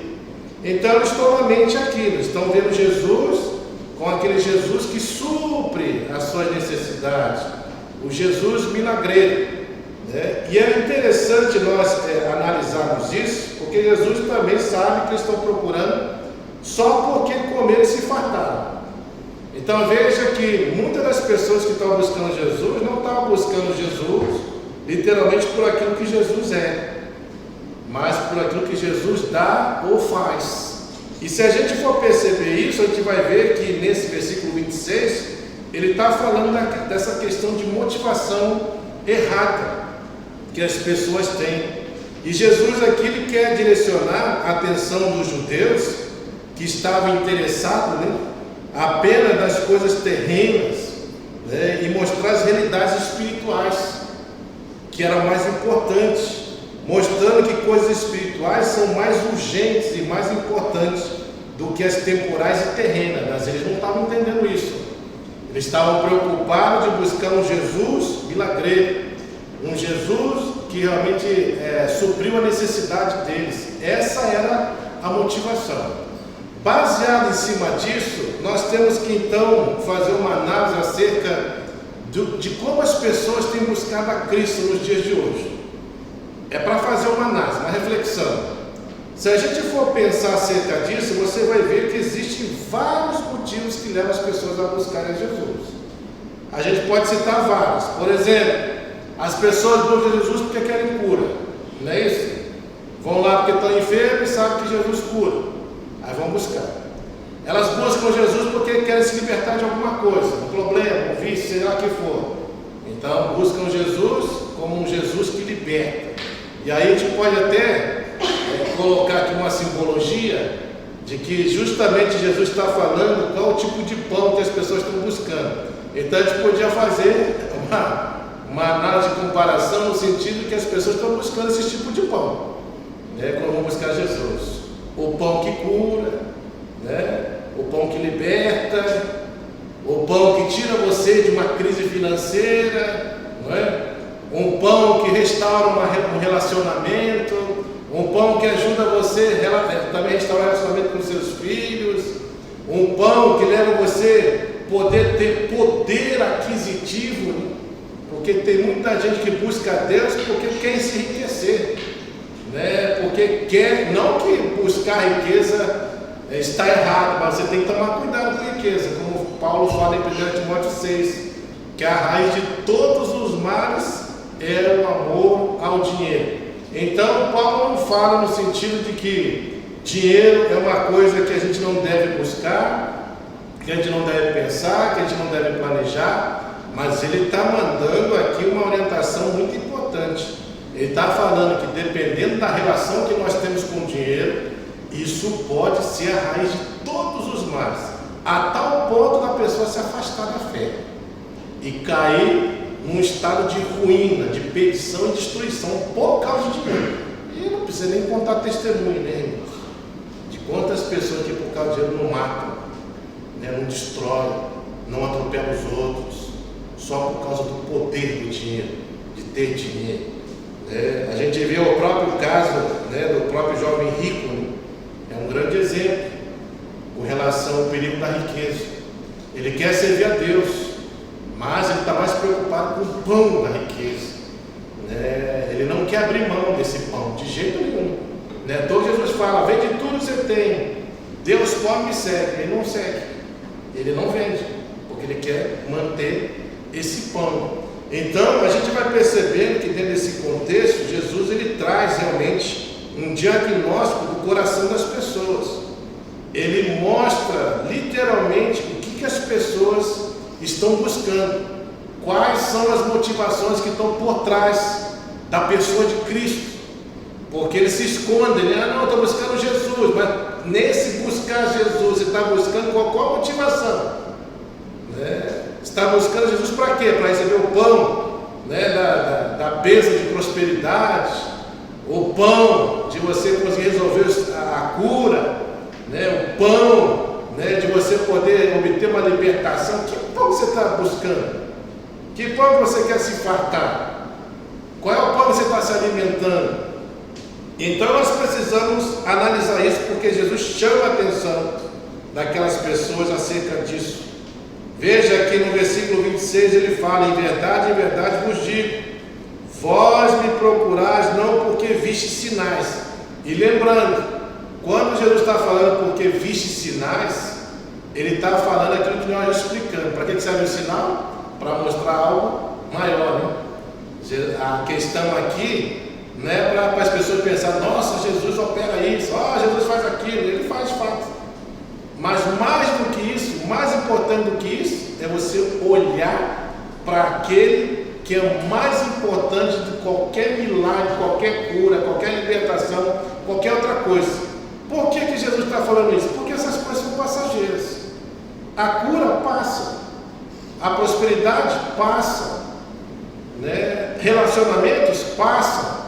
Então eles estão na mente aquilo, estão vendo Jesus com aquele Jesus que supre as suas necessidades, o Jesus milagreiro, né? E é interessante nós analisarmos isso, porque Jesus também sabe que eles estão procurando só porque comeram e se fartaram. Então veja que muitas das pessoas que estão buscando Jesus não estavam buscando Jesus literalmente por aquilo que Jesus é, mas por aquilo que Jesus dá ou faz. E se a gente for perceber isso, a gente vai ver que nesse versículo 26, ele está falando dessa questão de motivação errada que as pessoas têm. E Jesus aqui ele quer direcionar a atenção dos judeus que estavam interessados, né, apenas nas coisas terrenas, né, e mostrar as realidades espirituais que eram mais importantes, mostrando que coisas espirituais são mais urgentes e mais importantes do que as temporais e terrenas. Mas eles não estavam entendendo isso. Eles estavam preocupados de buscar um Jesus milagreiro, um Jesus que realmente supriu a necessidade deles. Essa era a motivação. Baseado em cima disso, nós temos que então fazer uma análise acerca de como as pessoas têm buscado a Cristo nos dias de hoje. É para fazer uma análise, uma reflexão. Se a gente for pensar acerca disso, você vai ver que existem vários motivos que levam as pessoas a buscarem Jesus. A gente pode citar vários. Por exemplo, as pessoas buscam Jesus porque querem cura, não é isso? Vão lá porque estão enfermos e sabem que Jesus cura, aí vão buscar. Elas buscam Jesus porque querem se libertar de alguma coisa, um problema, um vício, sei lá o que for. Então buscam Jesus como um Jesus que liberta. E aí a gente pode até colocar aqui uma simbologia de que justamente Jesus está falando qual o tipo de pão que as pessoas estão buscando. Então a gente podia fazer uma análise de comparação no sentido que as pessoas estão buscando esse tipo de pão, né? Quando vão buscar Jesus. O pão que cura, né? O pão que liberta, o pão que tira você de uma crise financeira, não é? Um pão que restaura um relacionamento, um pão que ajuda você também a restaurar o relacionamento com seus filhos, um pão que leva você poder ter poder aquisitivo, né? Porque tem muita gente que busca a Deus porque quer se enriquecer, né? Porque quer, não que buscar riqueza está errado, mas você tem que tomar cuidado com a riqueza, como Paulo fala em 1 Timóteo 6, que a raiz de todos os males é o amor ao dinheiro. Então Paulo não fala no sentido de que dinheiro é uma coisa que a gente não deve buscar, que a gente não deve pensar, que a gente não deve planejar, mas ele está mandando aqui uma orientação muito importante. Ele está falando que dependendo da relação que nós temos com o dinheiro, isso pode ser a raiz de todos os males, a tal ponto da pessoa se afastar da fé e cair num estado de ruína, de perdição e destruição por causa de dinheiro. E não precisa nem contar testemunho, né, irmãos? De quantas pessoas que por causa de dinheiro não matam, né, não destroem, não atropelam os outros, só por causa do poder do dinheiro, de ter dinheiro. A gente vê o próprio caso, né, do próprio jovem rico, né? É um grande exemplo com relação ao perigo da riqueza. Ele quer servir a Deus, mas ele está mais preocupado com o pão da riqueza, né? Ele não quer abrir mão desse pão, de jeito nenhum, né? Então Jesus fala: vende tudo que você tem, Deus come e segue. Ele não segue, ele não vende, porque ele quer manter esse pão. Então a gente vai percebendo que dentro desse contexto, Jesus ele traz realmente um diagnóstico do coração das pessoas. Ele mostra literalmente o que as pessoas estão buscando, quais são as motivações que estão por trás da pessoa de Cristo, porque eles se escondem, né? Não, estou buscando Jesus, mas nesse buscar Jesus, você está buscando qual motivação, né? Está buscando Jesus para quê? Para receber o pão, né, da bênção de prosperidade, o pão de você conseguir resolver a cura, né, o pão, né, de você poder obter uma libertação. Que pão você está buscando? Que pão você quer se fartar? Qual é o pão que você está se alimentando? Então nós precisamos analisar isso, porque Jesus chama a atenção daquelas pessoas acerca disso. Veja aqui no versículo 26, ele fala: em verdade vos digo, vós me procurais não porque viste sinais. E lembrando, quando Jesus está falando porque viste sinais, ele está falando aquilo que nós explicamos. Para que serve o sinal? Para mostrar algo maior, né? A questão aqui não é para as pessoas pensarem: nossa, Jesus opera isso, Jesus faz aquilo. Ele faz de fato. Mas mais do que isso, mais importante do que isso, é você olhar para aquele que é mais importante de qualquer milagre, qualquer cura, qualquer libertação, qualquer outra coisa. Por que Jesus está falando isso? Porque essas coisas são passageiras. A cura passa, a prosperidade passa, né? Relacionamentos passam,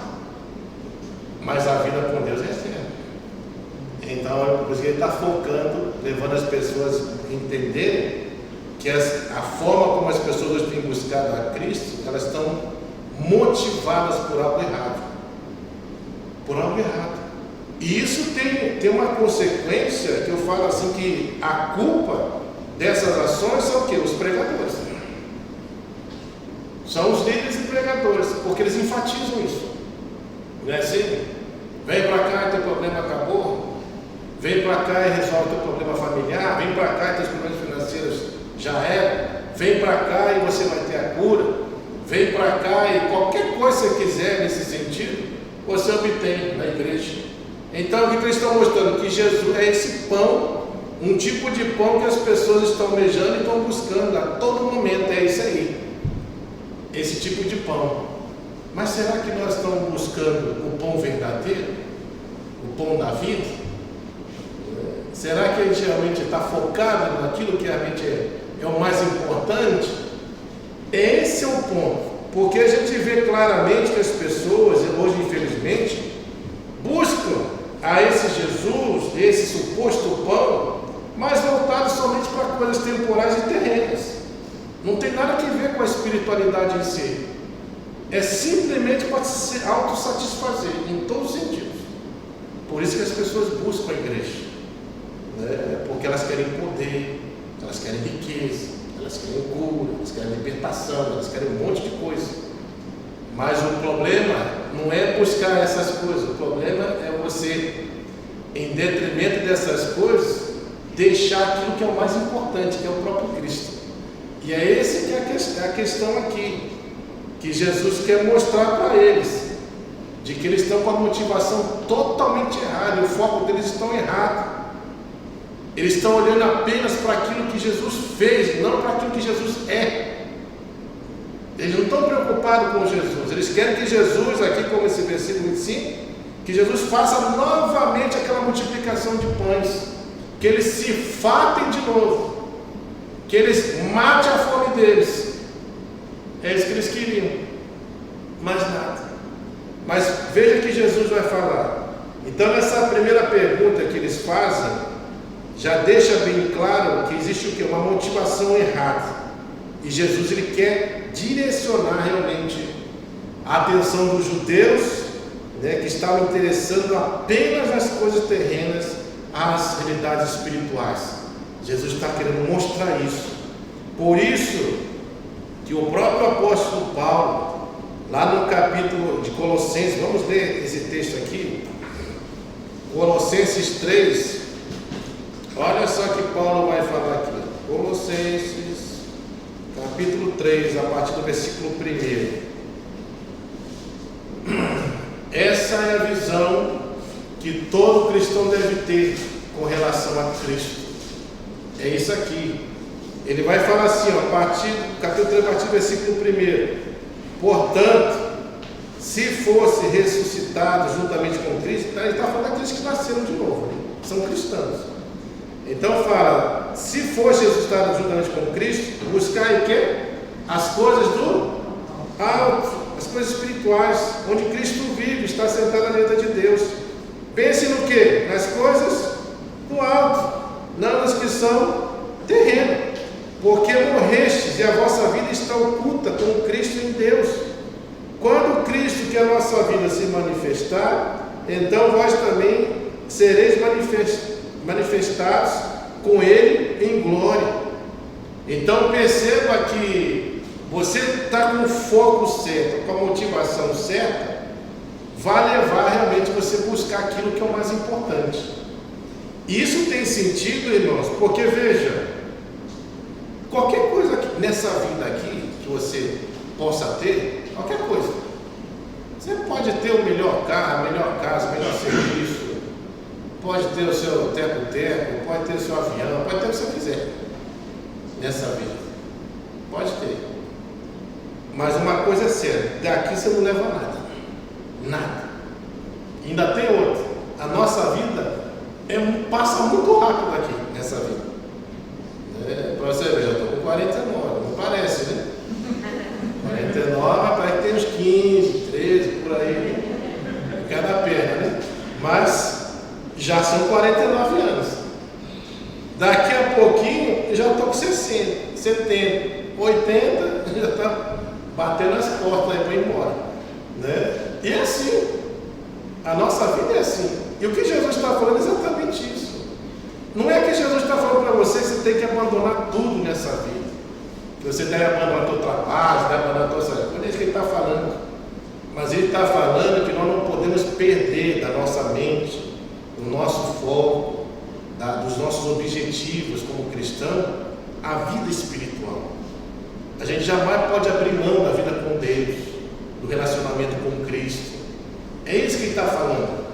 mas a vida com Deus é eterna. Então, por isso que ele está focando, levando as pessoas a entenderem que a forma como as pessoas hoje têm buscado a Cristo, elas estão motivadas por algo errado. Por algo errado. E isso tem uma consequência, que eu falo assim, que a culpa dessas ações são o quê? Os pregadores. São os líderes e pregadores, porque eles enfatizam isso. Não é assim? Vem para cá e teu problema acabou. Vem para cá e resolve o teu problema familiar. Vem para cá e teus problemas financeiros já eram. Vem para cá e você vai ter a cura. Vem para cá e qualquer coisa que você quiser nesse sentido, você obtém na igreja. Então o que eles estão mostrando? Que Jesus é esse pão, um tipo de pão que as pessoas estão almejando e estão buscando a todo momento. É isso aí, esse tipo de pão. Mas será que nós estamos buscando o pão verdadeiro? O pão da vida? Será que a gente realmente está focado naquilo que realmente é o mais importante? Esse Esse é o ponto. Porque a gente vê claramente que as pessoas, hoje infelizmente, buscam a esse Jesus, esse suposto pão, mas voltado somente para coisas temporais e terrenas. Não tem nada a ver com a espiritualidade em si. É simplesmente para se autossatisfazer, em todos os sentidos. Por isso que as pessoas buscam a igreja, né? Porque elas querem poder, elas querem riqueza, elas querem cura, elas querem libertação, elas querem um monte de coisa. Mas o problema não é buscar essas coisas, o problema é você, em detrimento dessas coisas, deixar aquilo que é o mais importante, que é o próprio Cristo. E é esse que é a questão aqui, que Jesus quer mostrar para eles, de que eles estão com a motivação totalmente errada, o foco deles estão errado. Eles estão olhando apenas para aquilo que Jesus fez, não para aquilo que Jesus é. Eles não estão preocupados com Jesus, eles querem que Jesus, aqui como esse versículo 25, que Jesus faça novamente aquela multiplicação de pães, que eles se fartem de novo, que eles matem a fome deles. É isso que eles queriam, mais nada. Mas veja que Jesus vai falar. Então essa primeira pergunta que eles fazem, já deixa bem claro que existe o quê? Uma motivação errada. E Jesus ele quer direcionar realmente a atenção dos judeus, né, que estavam interessando apenas nas coisas terrenas, às realidades espirituais. Jesus está querendo mostrar isso. Por isso que o próprio apóstolo Paulo, lá no capítulo de Colossenses, vamos ler esse texto aqui, Colossenses 3, olha só que Paulo vai falar aqui, Colossenses capítulo 3, a partir do versículo 1. Essa é a visão que todo cristão deve ter com relação a Cristo. É isso aqui. Ele vai falar assim, ó, capítulo 3, a partir do versículo 1. Portanto, se fosse ressuscitado juntamente com Cristo, ele está falando daqueles que nasceram de novo, né? São cristãos. Então fala, se fosse ressuscitado juntamente com Cristo, buscai o quê? As coisas do alto, as coisas espirituais, onde Cristo vive, está sentado à direita de Deus. Pense no quê? Nas coisas do alto, não nas que são terrenas. Porque morrestes e a vossa vida está oculta com Cristo em Deus. Quando Cristo, que é a nossa vida, se manifestar, então vós também sereis manifestados com Ele em glória. Então perceba que você está com o foco certo, com a motivação certa, vai levar realmente você buscar aquilo que é o mais importante. Isso tem sentido, irmãos, porque veja, qualquer coisa nessa vida aqui que você possa ter, qualquer coisa, você pode ter o melhor carro, a melhor casa, o melhor serviço, pode ter o seu teco-teco, pode ter o seu avião, pode ter o que você quiser nessa vida, pode ter. Mas uma coisa é certa, daqui você não leva nada, nada. Ainda tem outra, a nossa vida passa muito rápido aqui nessa vida. Para você ver, eu estou com 49, não parece, né? 49, parece que tem uns 15, 13, por aí, cada perna, né? Mas já são 49 anos. Daqui a pouquinho eu já estou com 60, 70, 80, já está batendo as portas aí para ir embora, né? E é assim, a nossa vida é assim. E o que Jesus está falando é exatamente isso. Não é que Jesus está falando para você que você tem que abandonar tudo nessa vida, que você deve abandonar o seu trabalho, deve abandonar a tua saúde. Não é isso que ele está falando. Mas ele está falando que nós não podemos perder da nossa mente, do nosso foco, dos nossos objetivos como cristão, a vida espiritual. A gente jamais pode abrir mão da vida com Deus, do relacionamento com Cristo. É isso que ele está falando.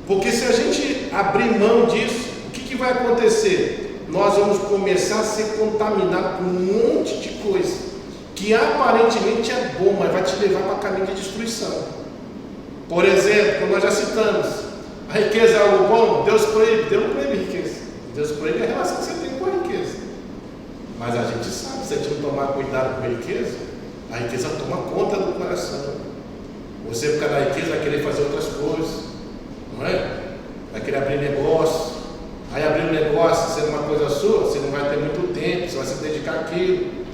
Porque se a gente abrir mão disso, o que vai acontecer? Nós vamos começar a ser contaminados por um monte de coisa que aparentemente é bom, mas vai te levar para caminho de destruição. Por exemplo, como nós já citamos, a riqueza é algo bom? Deus proíbe a riqueza. Deus proíbe a relação que você tem com a riqueza. Mas a gente sabe, se a gente não tomar cuidado com a riqueza, A riqueza toma conta do coração. Você, por causa da riqueza, vai querer fazer outras coisas, não é? Vai querer abrir negócio. Aí abrir um negócio, sendo uma coisa sua, você não vai ter muito tempo, você vai se dedicar àquilo.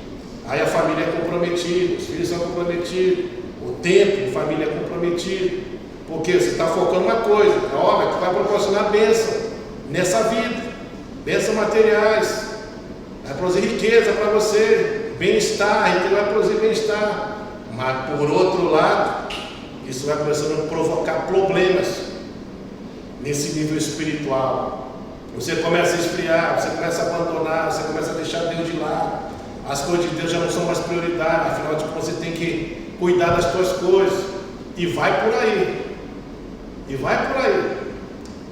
Aí a família é comprometida, os filhos são comprometidos, o tempo de família é comprometido, porque você está focando uma coisa, a obra que vai proporcionar bênção nessa vida, bênçãos materiais, vai produzir riqueza para você, bem-estar, riqueza vai produzir bem-estar, mas por outro lado, isso vai começando a provocar problemas nesse nível espiritual. Você começa a esfriar, você começa a abandonar, você começa a deixar Deus de lado. As coisas de Deus já não são mais prioridade, afinal de contas você tem que cuidar das suas coisas. E vai por aí. E vai por aí.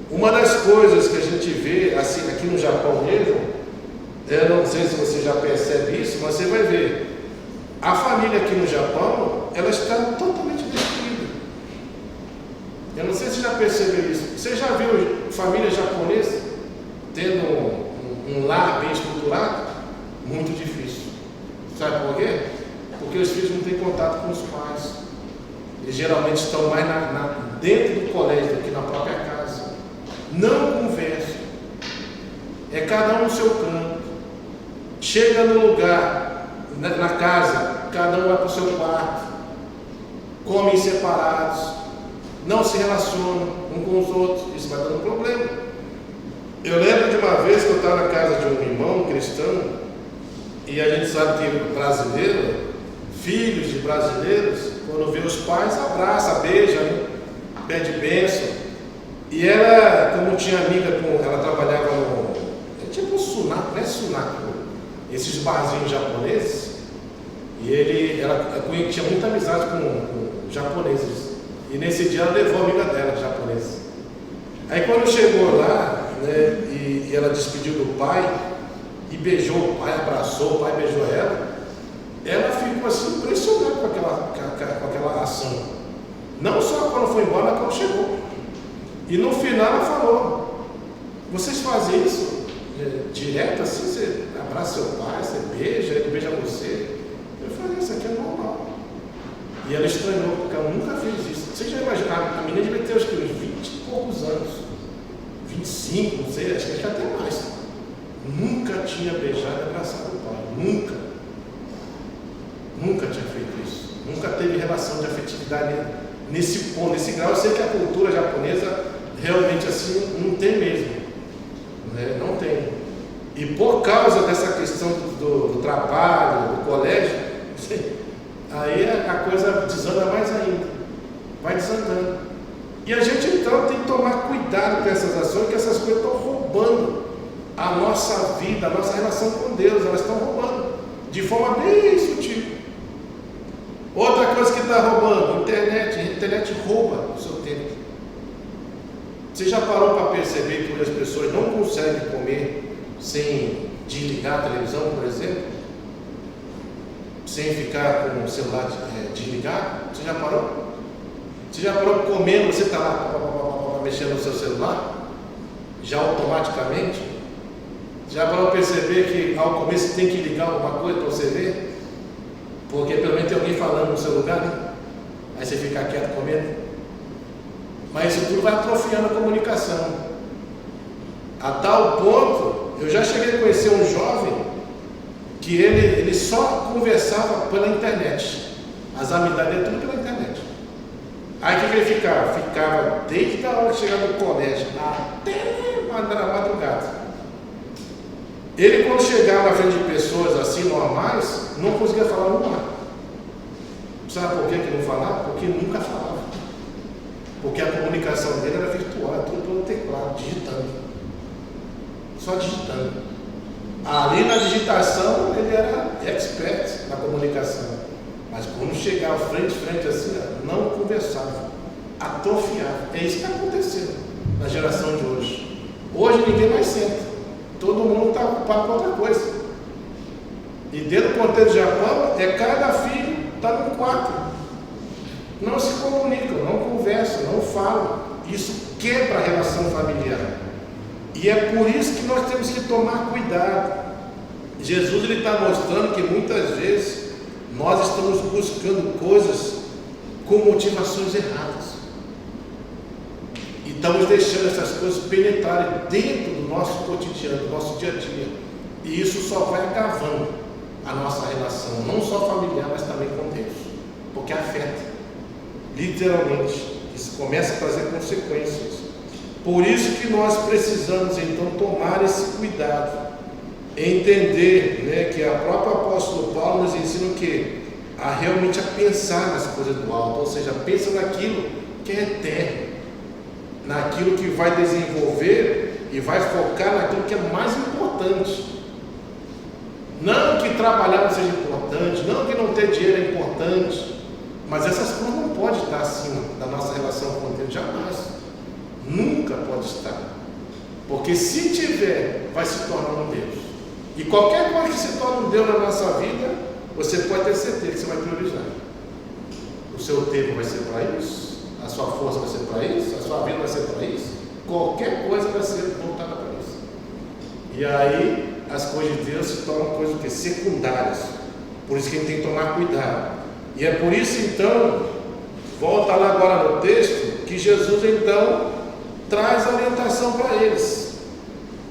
Uma das coisas que a gente vê, assim, aqui no Japão mesmo, eu não sei se você já percebe isso, mas você vai ver. A família aqui no Japão, ela está totalmente destruída. Eu não sei se você já percebeu isso. Você já viu família japonesa tendo um lar bem estruturado? Muito difícil. Sabe por quê? Porque os filhos não têm contato com os pais. Eles geralmente estão mais dentro do colégio do que na própria casa. Não conversam. É cada um no seu canto. Chega no lugar, na casa, cada um vai para o seu quarto. Comem separados. Não se relacionam um com os outros. Isso vai dando problema. Eu lembro de uma vez que eu estava na casa de um irmão cristão, e a gente sabe que brasileiro, filhos de brasileiros, quando vê os pais, abraça, beija, né? Pede bênção. E ela, como tinha amiga, ela trabalhava no. É tipo um sunaco, não é sunaco, esses barzinhos japoneses. E ela tinha muita amizade com japoneses. E nesse dia ela levou a amiga dela, japonesa. Aí quando chegou lá, né, e ela despediu do pai, e beijou o pai, abraçou o pai, beijou ela ficou assim impressionada com aquela ação. Não só quando foi embora, mas quando chegou. E no final ela falou: vocês fazem isso direto assim? Você abraça seu pai, você beija, ele beija você? Eu falei: isso aqui é normal. E ela estranhou, porque ela nunca fez isso. Você já imagina, a menina devia ter uns 20 e poucos anos, 25, não sei, acho que até mais. Nunca tinha beijado e abraçado o pai. Nunca. Nunca tinha feito isso. Nunca teve relação de afetividade nesse ponto, nesse grau. Eu sei que a cultura japonesa realmente assim não tem mesmo. Né? Não tem. E por causa dessa questão do trabalho, do colégio, aí a coisa desanda mais ainda. Vai desandando. E a gente então tem que tomar cuidado com essas ações, que essas coisas estão roubando a nossa vida, a nossa relação com Deus. Elas estão roubando de forma bem sutil. Outra coisa que está roubando, a internet rouba o seu tempo. Você já parou para perceber que hoje as pessoas não conseguem comer sem desligar a televisão, por exemplo? Sem ficar com o celular desligado? Você já parou? Você já parou comendo, você está lá mexendo no seu celular? Já automaticamente? Já parou para perceber que ao comer você tem que ligar alguma coisa para você ver? Porque pelo menos tem alguém falando no seu lugar, né? Aí você fica quieto comendo. Mas isso tudo vai atrofiando a comunicação. A tal ponto, eu já cheguei a conhecer um jovem que ele só conversava pela internet. As amizades dele tudo pela internet. Aí o que ele ficava? Ficava desde a hora de chegar no colégio até a madrugada. Ele, quando chegava na frente de pessoas assim normais, não conseguia falar nada. Sabe por que não falava? Porque nunca falava. Porque a comunicação dele era virtual, tudo pelo teclado, digitando. Só digitando. Ali na digitação ele era expert na comunicação. Mas quando chegava frente a frente assim, não conversava, atrofiava. É isso que está acontecendo na geração de hoje. Hoje ninguém mais senta. Todo mundo está ocupado com outra coisa. E dentro do contexto do Japão, cada filho está no quarto. Não se comunicam, não conversam, não falam. Isso quebra a relação familiar. E é por isso que nós temos que tomar cuidado. Jesus está mostrando que muitas vezes nós estamos buscando coisas com motivações erradas. E estamos deixando essas coisas penetrarem dentro do nosso cotidiano, do nosso dia a dia. E isso só vai agravando a nossa relação, não só familiar, mas também com Deus. Porque afeta. Literalmente. Isso começa a trazer consequências. Por isso que nós precisamos, então, tomar esse cuidado. Entender, né, que a própria apóstolo Paulo nos ensina o quê? Realmente a pensar nas coisas do alto. Ou seja, pensa naquilo que é eterno. Naquilo que vai desenvolver e vai focar naquilo que é mais importante. Não que trabalhar não seja importante, não que não ter dinheiro é importante, mas essas coisas não podem estar acima da nossa relação com Deus, jamais. Nunca pode estar. Porque se tiver, vai se tornar um Deus. E qualquer coisa que se torne um Deus na nossa vida, você pode ter certeza que você vai priorizar. O seu tempo vai ser para isso, a sua força vai ser para isso, a sua vida vai ser para isso, qualquer coisa vai ser voltada para isso. E aí as coisas de Deus se tornam coisas que? Secundárias. Por isso que a gente tem que tomar cuidado. E é por isso então, volta lá agora no texto, que Jesus então traz a orientação para eles.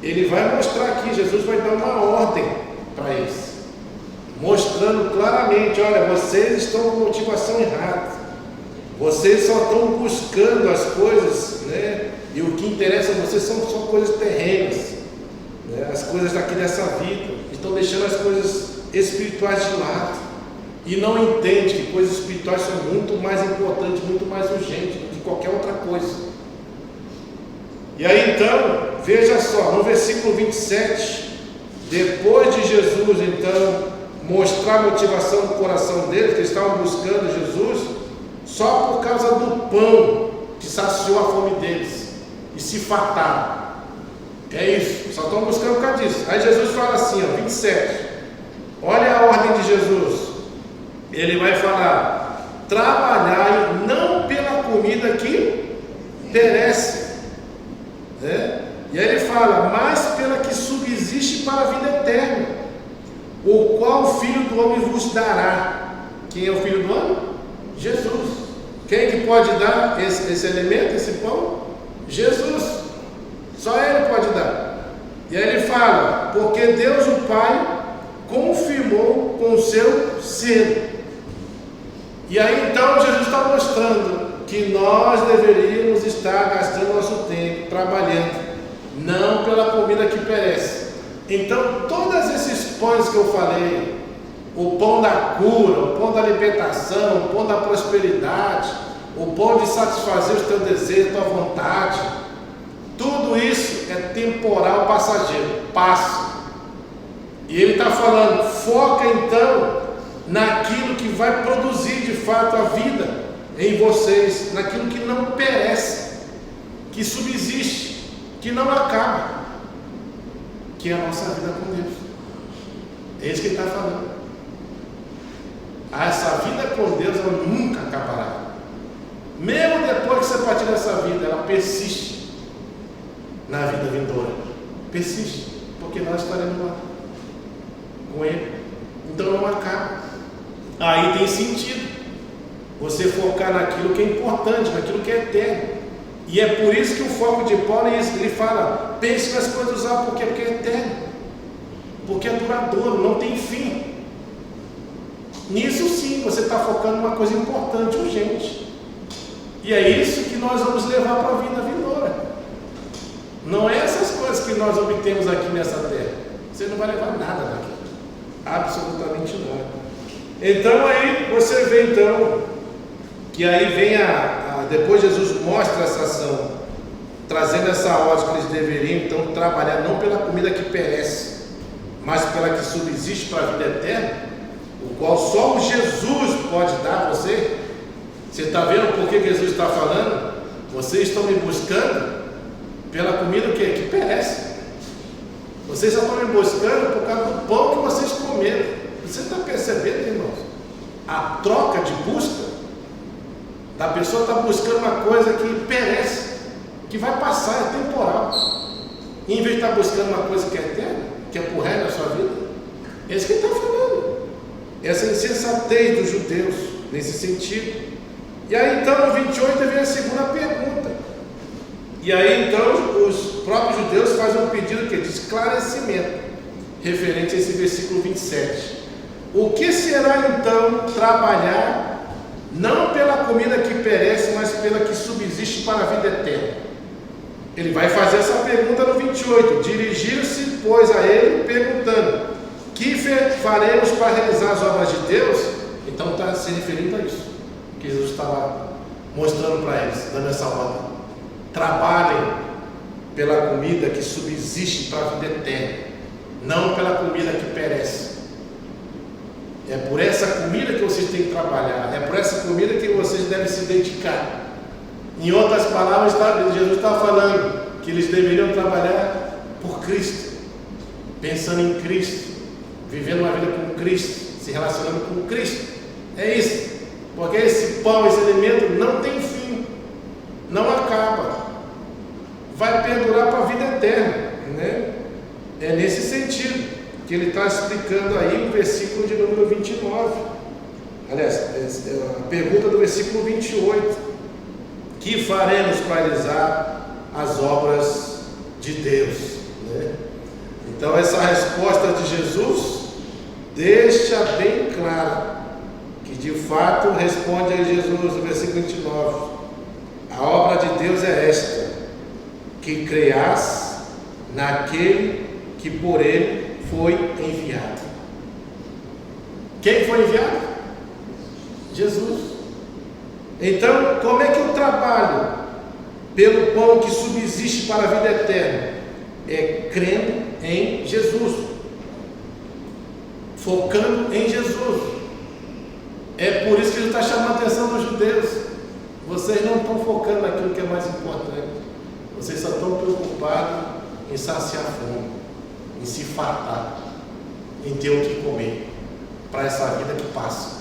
Ele vai mostrar aqui, Jesus vai dar uma ordem para eles, mostrando claramente: olha, vocês estão com motivação errada, vocês só estão buscando as coisas, né? E o que interessa a vocês são só coisas terrenas, né? As coisas daqui dessa vida, estão deixando as coisas espirituais de lado. E não entende que coisas espirituais são muito mais importantes, muito mais urgentes do que qualquer outra coisa. E aí então, veja só, no versículo 27, depois de Jesus então mostrar a motivação do coração deles, que eles estavam buscando Jesus, só por causa do pão que saciou a fome deles, e se fartaram. É isso, só estão buscando por causa disso. Aí Jesus fala assim, ó, 27, olha a ordem de Jesus. Ele vai falar: trabalhai não pela comida que perece, né? E aí ele fala: mas pela que subsiste para a vida eterna, o qual o Filho do Homem vos dará. Quem é o Filho do Homem? Jesus. Quem que pode dar esse alimento, esse pão? Jesus. Só Ele pode dar. E aí ele fala: porque Deus o Pai confirmou com o seu selo. E aí então Jesus está mostrando que nós deveríamos estar gastando nosso tempo trabalhando, não pela comida que perece. Então todos esses pães que eu falei, o pão da cura, o pão da libertação, o pão da prosperidade, o pão de satisfazer os teus desejos, tua vontade, tudo isso é temporal, passageiro, passa. E ele está falando: foca então naquilo que vai produzir de fato a vida em vocês, naquilo que não perece, que subsiste, que não acaba, que é a nossa vida com Deus. É isso que ele está falando. Essa vida com Deus, ela nunca acabará. Mesmo depois que você partir dessa vida, ela persiste na vida vindoura. Persiste, porque nós estaremos lá com Ele. Então não acaba. Aí tem sentido você focar naquilo que é importante, naquilo que é eterno. E é por isso que o foco de Paulo é isso. Ele fala: pense nas coisas altas, porque é eterno, porque é duradouro, não tem fim. Nisso sim, você está focando em uma coisa importante, urgente. E é isso que nós vamos levar para a vida vindoura. Não é essas coisas que nós obtemos aqui nessa terra. Você não vai levar nada daqui, absolutamente nada. Então aí você vê então que aí vem depois Jesus mostra essa ação, trazendo essa ordem que eles deveriam então trabalhar não pela comida que perece, mas pela que subsiste para a vida eterna, o qual só o Jesus pode dar a você. Você está vendo por que Jesus está falando? Vocês estão me buscando pela comida que perece. Vocês só estão me buscando por causa do pão que vocês comeram. Você está percebendo, irmãos? A troca de busca da pessoa está buscando uma coisa que perece, que vai passar, é temporal. E em vez de estar buscando uma coisa que é eterna, que é por resto da sua vida, é isso que ele está falando. essa insensatez dos judeus nesse sentido. E aí então no 28 vem a segunda pergunta. E aí então os próprios judeus fazem um pedido de esclarecimento referente a esse versículo 27. O que será então trabalhar não pela comida que perece, mas pela que subsiste para a vida eterna? Ele vai fazer essa pergunta no 28. Dirigiram-se, pois, a ele, perguntando: que faremos para realizar as obras de Deus? Então está se referindo a isso que Jesus estava mostrando para eles, dando essa ordem. Trabalhem pela comida que subsiste para a vida eterna, não pela comida que perece. É por essa comida que vocês têm que trabalhar, é por essa comida que vocês devem se dedicar. Em outras palavras, Jesus está falando que eles deveriam trabalhar por Cristo, pensando em Cristo, vivendo uma vida com Cristo, se relacionando com Cristo. É isso. Porque esse pão, esse alimento não tem fim, não acaba, vai perdurar para a vida eterna, né? É nesse sentido que ele está explicando aí no versículo de número 29. Aliás, a pergunta do versículo 28: que faremos para realizar as obras de Deus, né? Então essa resposta de Jesus deixa bem claro que de fato responde a Jesus no versículo 29: a obra de Deus é esta, que creias naquele que por ele foi enviado. Quem foi enviado? Jesus. Então, como é que eu trabalho pelo pão que subsiste para a vida eterna? É crendo em Jesus, focando em Jesus. É por isso que ele está chamando a atenção dos judeus. Vocês não estão focando naquilo que é mais importante. Vocês só estão preocupados em saciar a fome, em se fartar, em ter o que comer para essa vida que passa.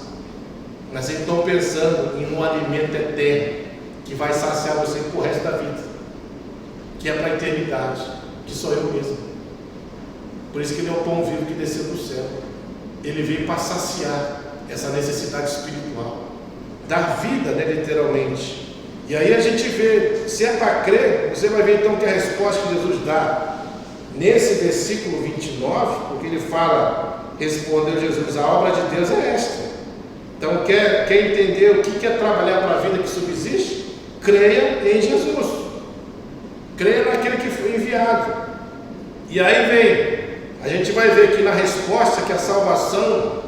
Mas vocês estão pensando em um alimento eterno que vai saciar você por resto da vida, que é para a eternidade, que sou eu mesmo. Por isso que ele é o pão vivo que desceu do céu. Ele veio para saciar essa necessidade espiritual, dar vida, né, literalmente. E aí a gente vê, se é para crer, você vai ver então que a resposta que Jesus dá nesse versículo 29, porque ele fala, respondeu Jesus: a obra de Deus é esta. Então quer entender o que é trabalhar para a vida que subsiste? Creia em Jesus, creia naquele que foi enviado. E aí vem, a gente vai ver aqui na resposta que a salvação,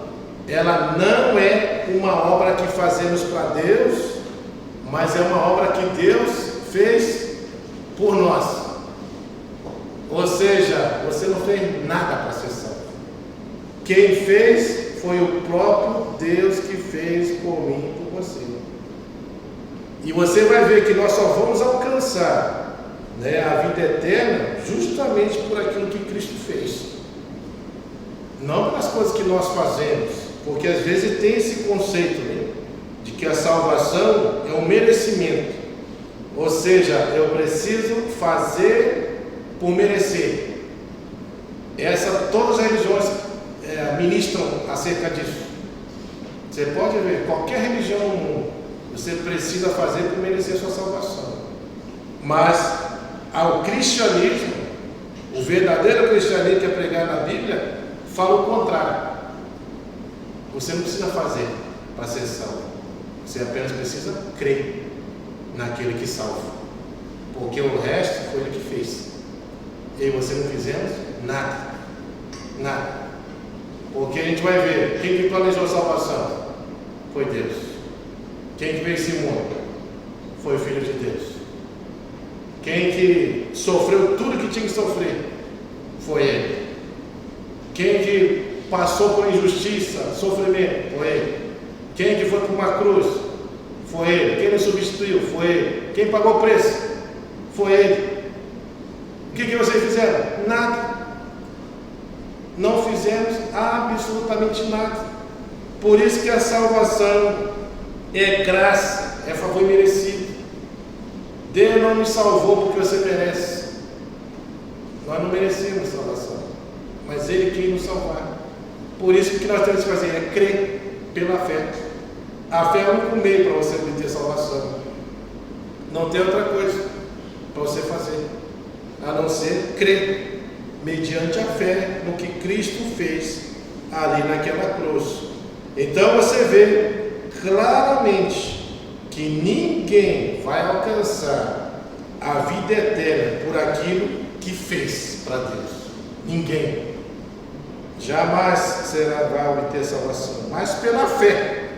ela não é uma obra que fazemos para Deus, mas é uma obra que Deus fez por nós. Ou seja, você não fez nada para ser salvo. Quem fez foi o próprio Deus que fez por mim e por você. E você vai ver que nós só vamos alcançar, né, a vida eterna justamente por aquilo que Cristo fez, não pelas coisas que nós fazemos. Porque às vezes tem esse conceito, né, de que a salvação é um merecimento, ou seja, eu preciso fazer por merecer. Todas as religiões ministram acerca disso. Você pode ver, qualquer religião no mundo, você precisa fazer por merecer sua salvação. Mas ao cristianismo, o verdadeiro cristianismo que é pregado na Bíblia, fala o contrário. Você não precisa fazer para ser salvo, você apenas precisa crer naquele que salva, porque o resto foi ele que fez. Eu e você não fizemos nada, nada. Porque a gente vai ver, quem que planejou a salvação? Foi Deus. Quem que veio esse mundo? Foi o Filho de Deus. Quem que sofreu tudo que tinha que sofrer? Foi Ele. Quem que passou por injustiça, sofrimento? Foi Ele. Quem que foi para uma cruz? Foi Ele. Quem nos substituiu? Foi Ele. Quem pagou o preço? Foi Ele. O que vocês fizeram? Nada. Não fizemos absolutamente nada. Por isso que a salvação é graça, é favor merecido. Deus não nos salvou porque você merece. Nós não merecemos salvação, mas Ele quis nos salvar. Por isso que nós temos que fazer é crer pela fé. A fé é o único meio para você obter salvação. Não tem outra coisa para você fazer, a não ser crer, mediante a fé no que Cristo fez ali naquela cruz. Então você vê claramente que ninguém vai alcançar a vida eterna por aquilo que fez para Deus. Ninguém. Jamais vai obter salvação, mas pela fé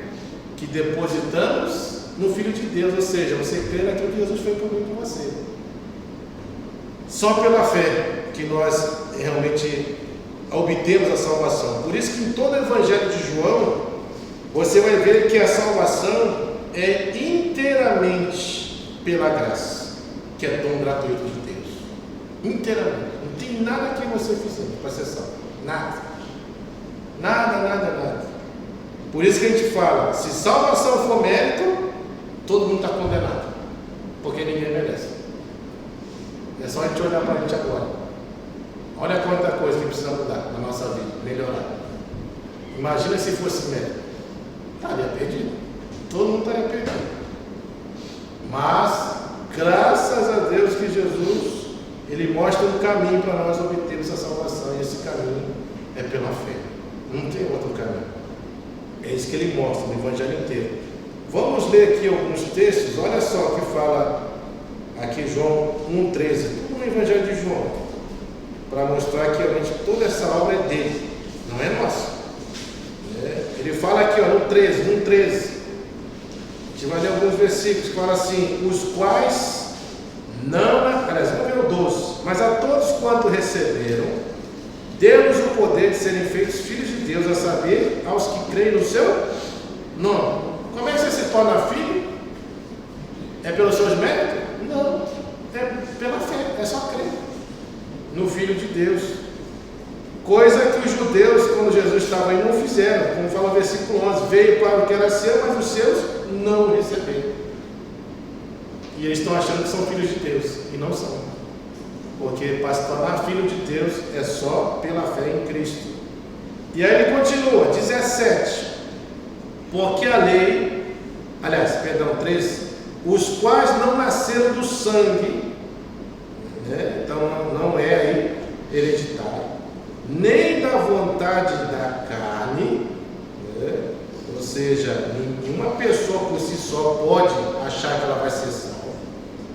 que depositamos no Filho de Deus, ou seja, você crê naquilo que Jesus fez por mim e por você. Só pela fé que nós realmente obtemos a salvação. Por isso que em todo o Evangelho de João, você vai ver que a salvação é inteiramente pela graça, que é dom gratuito de Deus. Inteiramente. Não tem nada que você fizer para ser salvo. Nada. Nada. Por isso que a gente fala, se salvação for mérito, todo mundo está condenado, porque ninguém merece. É só a gente olhar para a gente agora. Olha quanta coisa que precisa mudar na nossa vida, melhorar. Imagina se fosse mérito. Estaria perdido. Todo mundo estaria perdido. Mas, graças a Deus que Jesus, Ele mostra um caminho para nós obtermos essa salvação, e esse caminho é pela fé. Não tem outro caminho. É isso que Ele mostra no Evangelho inteiro. Vamos ler aqui alguns textos. Olha só o que fala aqui João 1,13, tudo no Evangelho de João, para mostrar que realmente toda essa obra é dele, não é nossa. Ele fala aqui, no 13, a gente vai ler alguns versículos que falam assim: os quais não, aliás, vamos ver o 12, mas a todos quanto receberam, deu-nos o poder de serem feitos filhos de Deus, a saber, aos que creem no seu nome. Como é que você se torna filho? É pelos seus méritos? Não, é pela fé, é só crer no Filho de Deus. Coisa que os judeus, quando Jesus estava aí, não fizeram, como fala o versículo 11: veio para o que era seu, mas os seus não o receberam. E eles estão achando que são filhos de Deus, e não são, porque para se tornar filho de Deus é só pela fé em Cristo. E aí ele continua, 17: porque a lei, 13, os quais não nasceram do sangue, então não é aí hereditário, nem da vontade da carne, ou seja, nenhuma pessoa por si só pode achar que ela vai ser salva,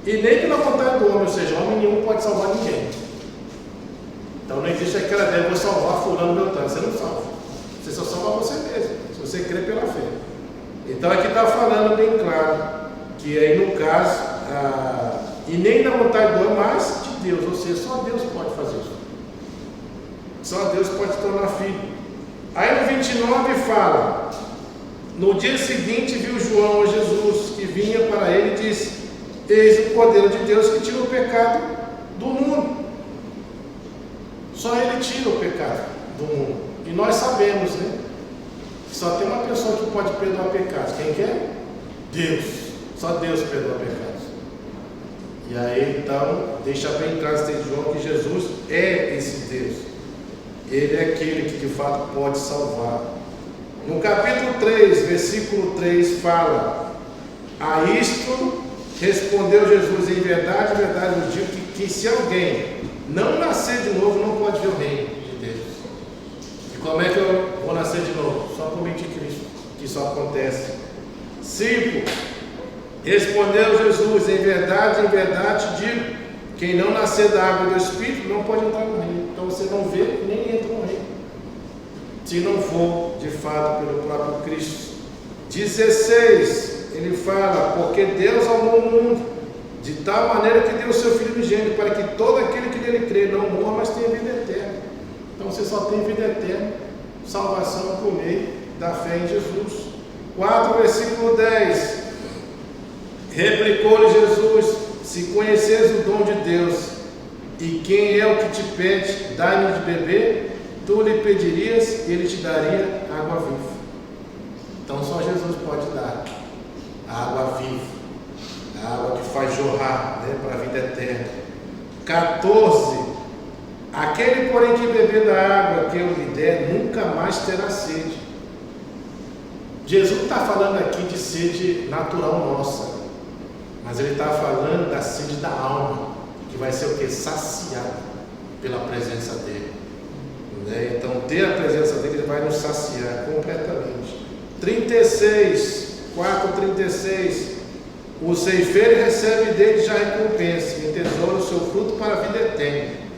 e nem pela vontade do homem, ou seja, homem nenhum pode salvar ninguém. Então não existe aquela ideia: eu vou salvar fulano beltrano. Você não salva, você só salva você mesmo, se você crê pela fé. Então aqui está falando bem claro que aí no caso, e nem da vontade do homem, mas de Deus, ou seja, só Deus pode fazer isso. Só Deus pode se tornar filho. Aí no 29 fala: no dia seguinte viu João a Jesus, que vinha para ele, e disse: eis o Cordeiro de Deus que tira o pecado do mundo. Só Ele tira o pecado do mundo. E nós sabemos, que só tem uma pessoa que pode perdoar pecados. Quem que é? Deus. Só Deus perdoa pecados. E aí então deixa bem claro esse texto de João que Jesus é esse Deus. Ele é aquele que de fato pode salvar. No capítulo 3, versículo 3 fala: a isto respondeu Jesus: em verdade vos digo que se alguém não nascer de novo, não pode ver o reino de Deus. E como é que eu vou nascer de novo? Só por meio de Cristo, que isso acontece. 5. Respondeu Jesus: em verdade digo, quem não nascer da água e do Espírito não pode entrar no reino. Então você não vê nem entra no reino, se não for de fato pelo próprio Cristo. 16, ele fala: porque Deus amou o mundo de tal maneira que deu o seu Filho unigênito, para que todo aquele que nele crê não morra, mas tenha vida eterna. Então você só tem vida eterna, salvação por meio da fé em Jesus. 4, versículo 10. Replicou-lhe Jesus: se conheceres o dom de Deus, e quem é o que te pede, dá-lhe de beber, tu lhe pedirias, e ele te daria água viva. Então só Jesus pode dar a água viva, a água que faz jorrar, para a vida eterna. 14. Aquele, porém, que beber da água que eu lhe der, nunca mais terá sede. Jesus não está falando aqui de sede natural nossa, mas ele está falando da sede da alma, que vai ser o que? Saciada pela presença dele. Né? Então, ter a presença dele vai nos saciar completamente. 4:36. O ceifeiro recebe dele já recompensa, e tesoura o seu fruto para a vida eterna.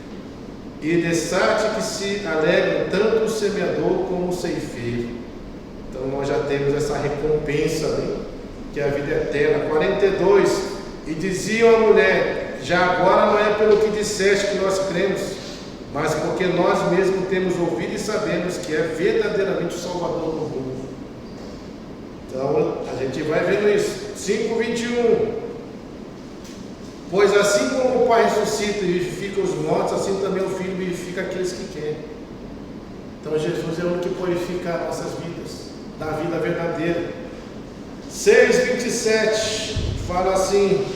E dessate que se alegram tanto o semeador como o ceifeiro. Então nós já temos essa recompensa ali, que é a vida eterna. 42. E diziam à mulher: já agora não é pelo que disseste que nós cremos, mas porque nós mesmos temos ouvido e sabemos que é verdadeiramente o Salvador do mundo. Então a gente vai vendo isso. 5:21. Pois assim como o Pai ressuscita e vivifica os mortos, assim também o Filho vivifica aqueles que querem. Então Jesus é o único que purifica as nossas vidas, da vida verdadeira. 6:27 fala assim: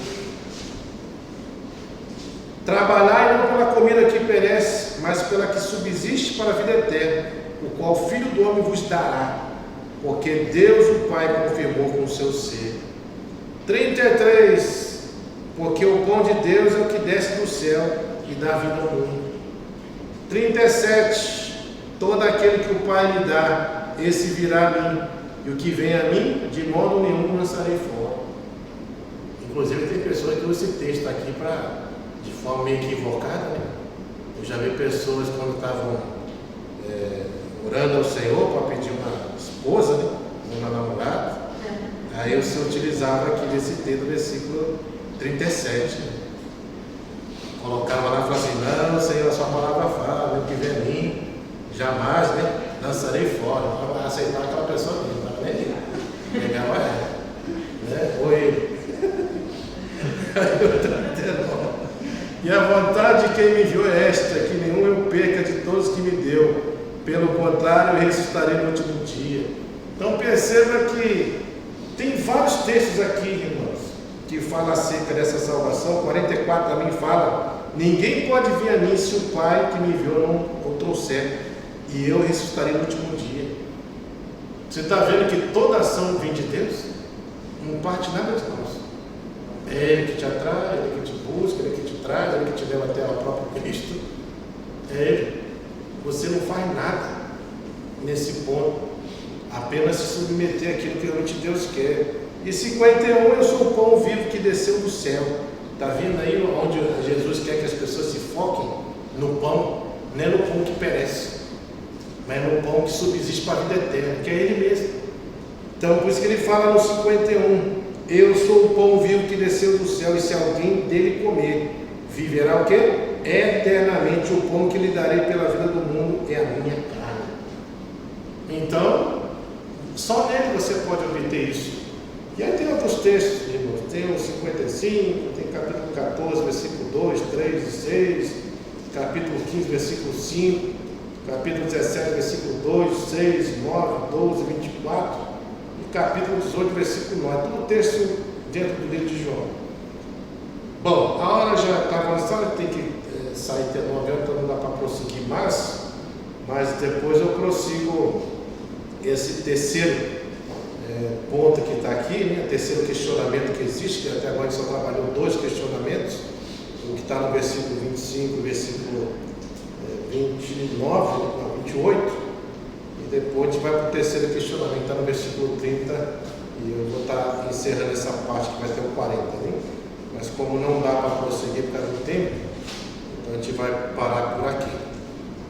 trabalhai não pela comida que perece, mas pela que subsiste para a vida eterna, o qual o Filho do Homem vos dará, porque Deus o Pai confirmou com o seu ser. 33. Porque o pão de Deus é o que desce do céu e dá vida ao mundo. 37. Todo aquele que o Pai me dá, esse virá a mim, e o que vem a mim, de modo nenhum lançarei fora. Inclusive tem pessoas que usam esse texto aqui de forma meio equivocada, né? Eu já vi pessoas quando estavam orando ao Senhor para pedir uma esposa, né? Uma namorada. Aí você utilizava aqui desse texto do versículo 37. Né? Colocava lá e falava assim: não, Senhor, a sua palavra fala, o que vem a mim, jamais, né? Lançarei fora. Para aceitar aquela pessoa mesmo, não estava nem aí. Pegava ela, né? Ou ele. E a vontade de quem me enviou é esta, que nenhum eu perca de todos que me deu. Pelo contrário, eu ressuscitarei no último dia. Então perceba que tem vários textos aqui, irmãos, que falam acerca dessa salvação. 44 também fala: ninguém pode vir a mim se o Pai que me enviou não o trouxer, e eu ressuscitarei no último dia. Você está vendo que toda ação vem de Deus? Não parte nada de nós. É Ele que te atrai, Ele que te busca, Ele que te traz, Ele que te leva até ao próprio Cristo. É Ele. Você não faz nada nesse ponto, apenas se submeter àquilo que realmente Deus quer. E 51, eu sou o pão vivo que desceu do céu. Está vendo aí onde Jesus quer que as pessoas se foquem? No pão, não é no pão que perece, mas no pão que subsiste para a vida eterna, que é Ele mesmo. Então por isso que ele fala no 51: eu sou o pão vivo que desceu do céu, e se alguém dele comer, viverá o quê? Eternamente. O pão que lhe darei pela vida do mundo é a minha carne. Então, só nele você pode obter isso. E aí tem outros textos, irmãos. Tem o 55, tem capítulo 14, versículo 2, 3 e 6, capítulo 15, versículo 5, capítulo 17, versículo 2, 6, 9, 12, 24, e capítulo 18, versículo 9. Tudo texto dentro do livro de João. Bom, a hora já está avançada, tem que sair até 9 horas, então não dá para prosseguir mais, mas depois eu prossigo esse terceiro ponto que está aqui, né? Terceiro questionamento que existe, que até agora a gente só trabalhou 2 questionamentos, o que está no versículo 25, versículo 29, não, 28, e depois a gente vai para o terceiro questionamento, que está no versículo 30, e eu vou estar encerrando essa parte que vai ter o 40, né? Mas como não dá para prosseguir por causa do tempo, então a gente vai parar por aqui,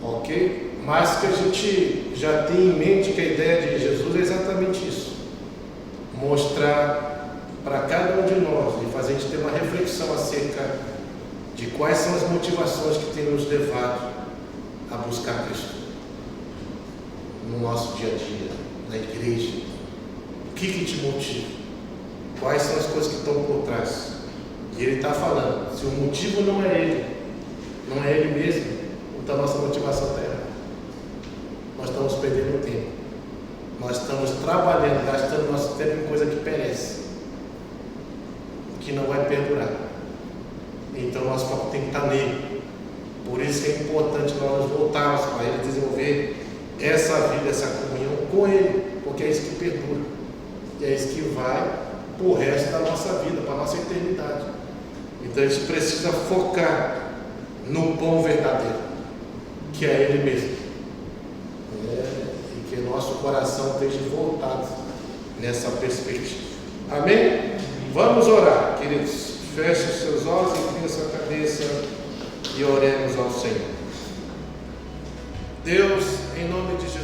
ok? Mas que a gente já tem em mente que a ideia de Jesus é exatamente isso: mostrar para cada um de nós e fazer a gente ter uma reflexão acerca de quais são as motivações que têm nos levado a buscar Cristo no nosso dia a dia, na igreja. O que te motiva? Quais são as coisas que estão por trás? E ele está falando: se o motivo não é Ele, não é Ele mesmo, então a nossa motivação está errada. Nós estamos perdendo tempo. Nós estamos trabalhando, gastando nosso tempo em coisa que perece, que não vai perdurar. Então nosso foco tem que estar nele. Por isso que é importante nós voltarmos para Ele, desenvolver essa vida, essa comunhão com Ele, porque é isso que perdura, e é isso que vai para o resto da nossa vida, para a nossa eternidade. Então a gente precisa focar no pão verdadeiro, que é Ele mesmo, e que nosso coração esteja voltado nessa perspectiva. Amém? Vamos orar, queridos. Feche os seus olhos, incline a sua cabeça e oremos ao Senhor. Deus, em nome de Jesus,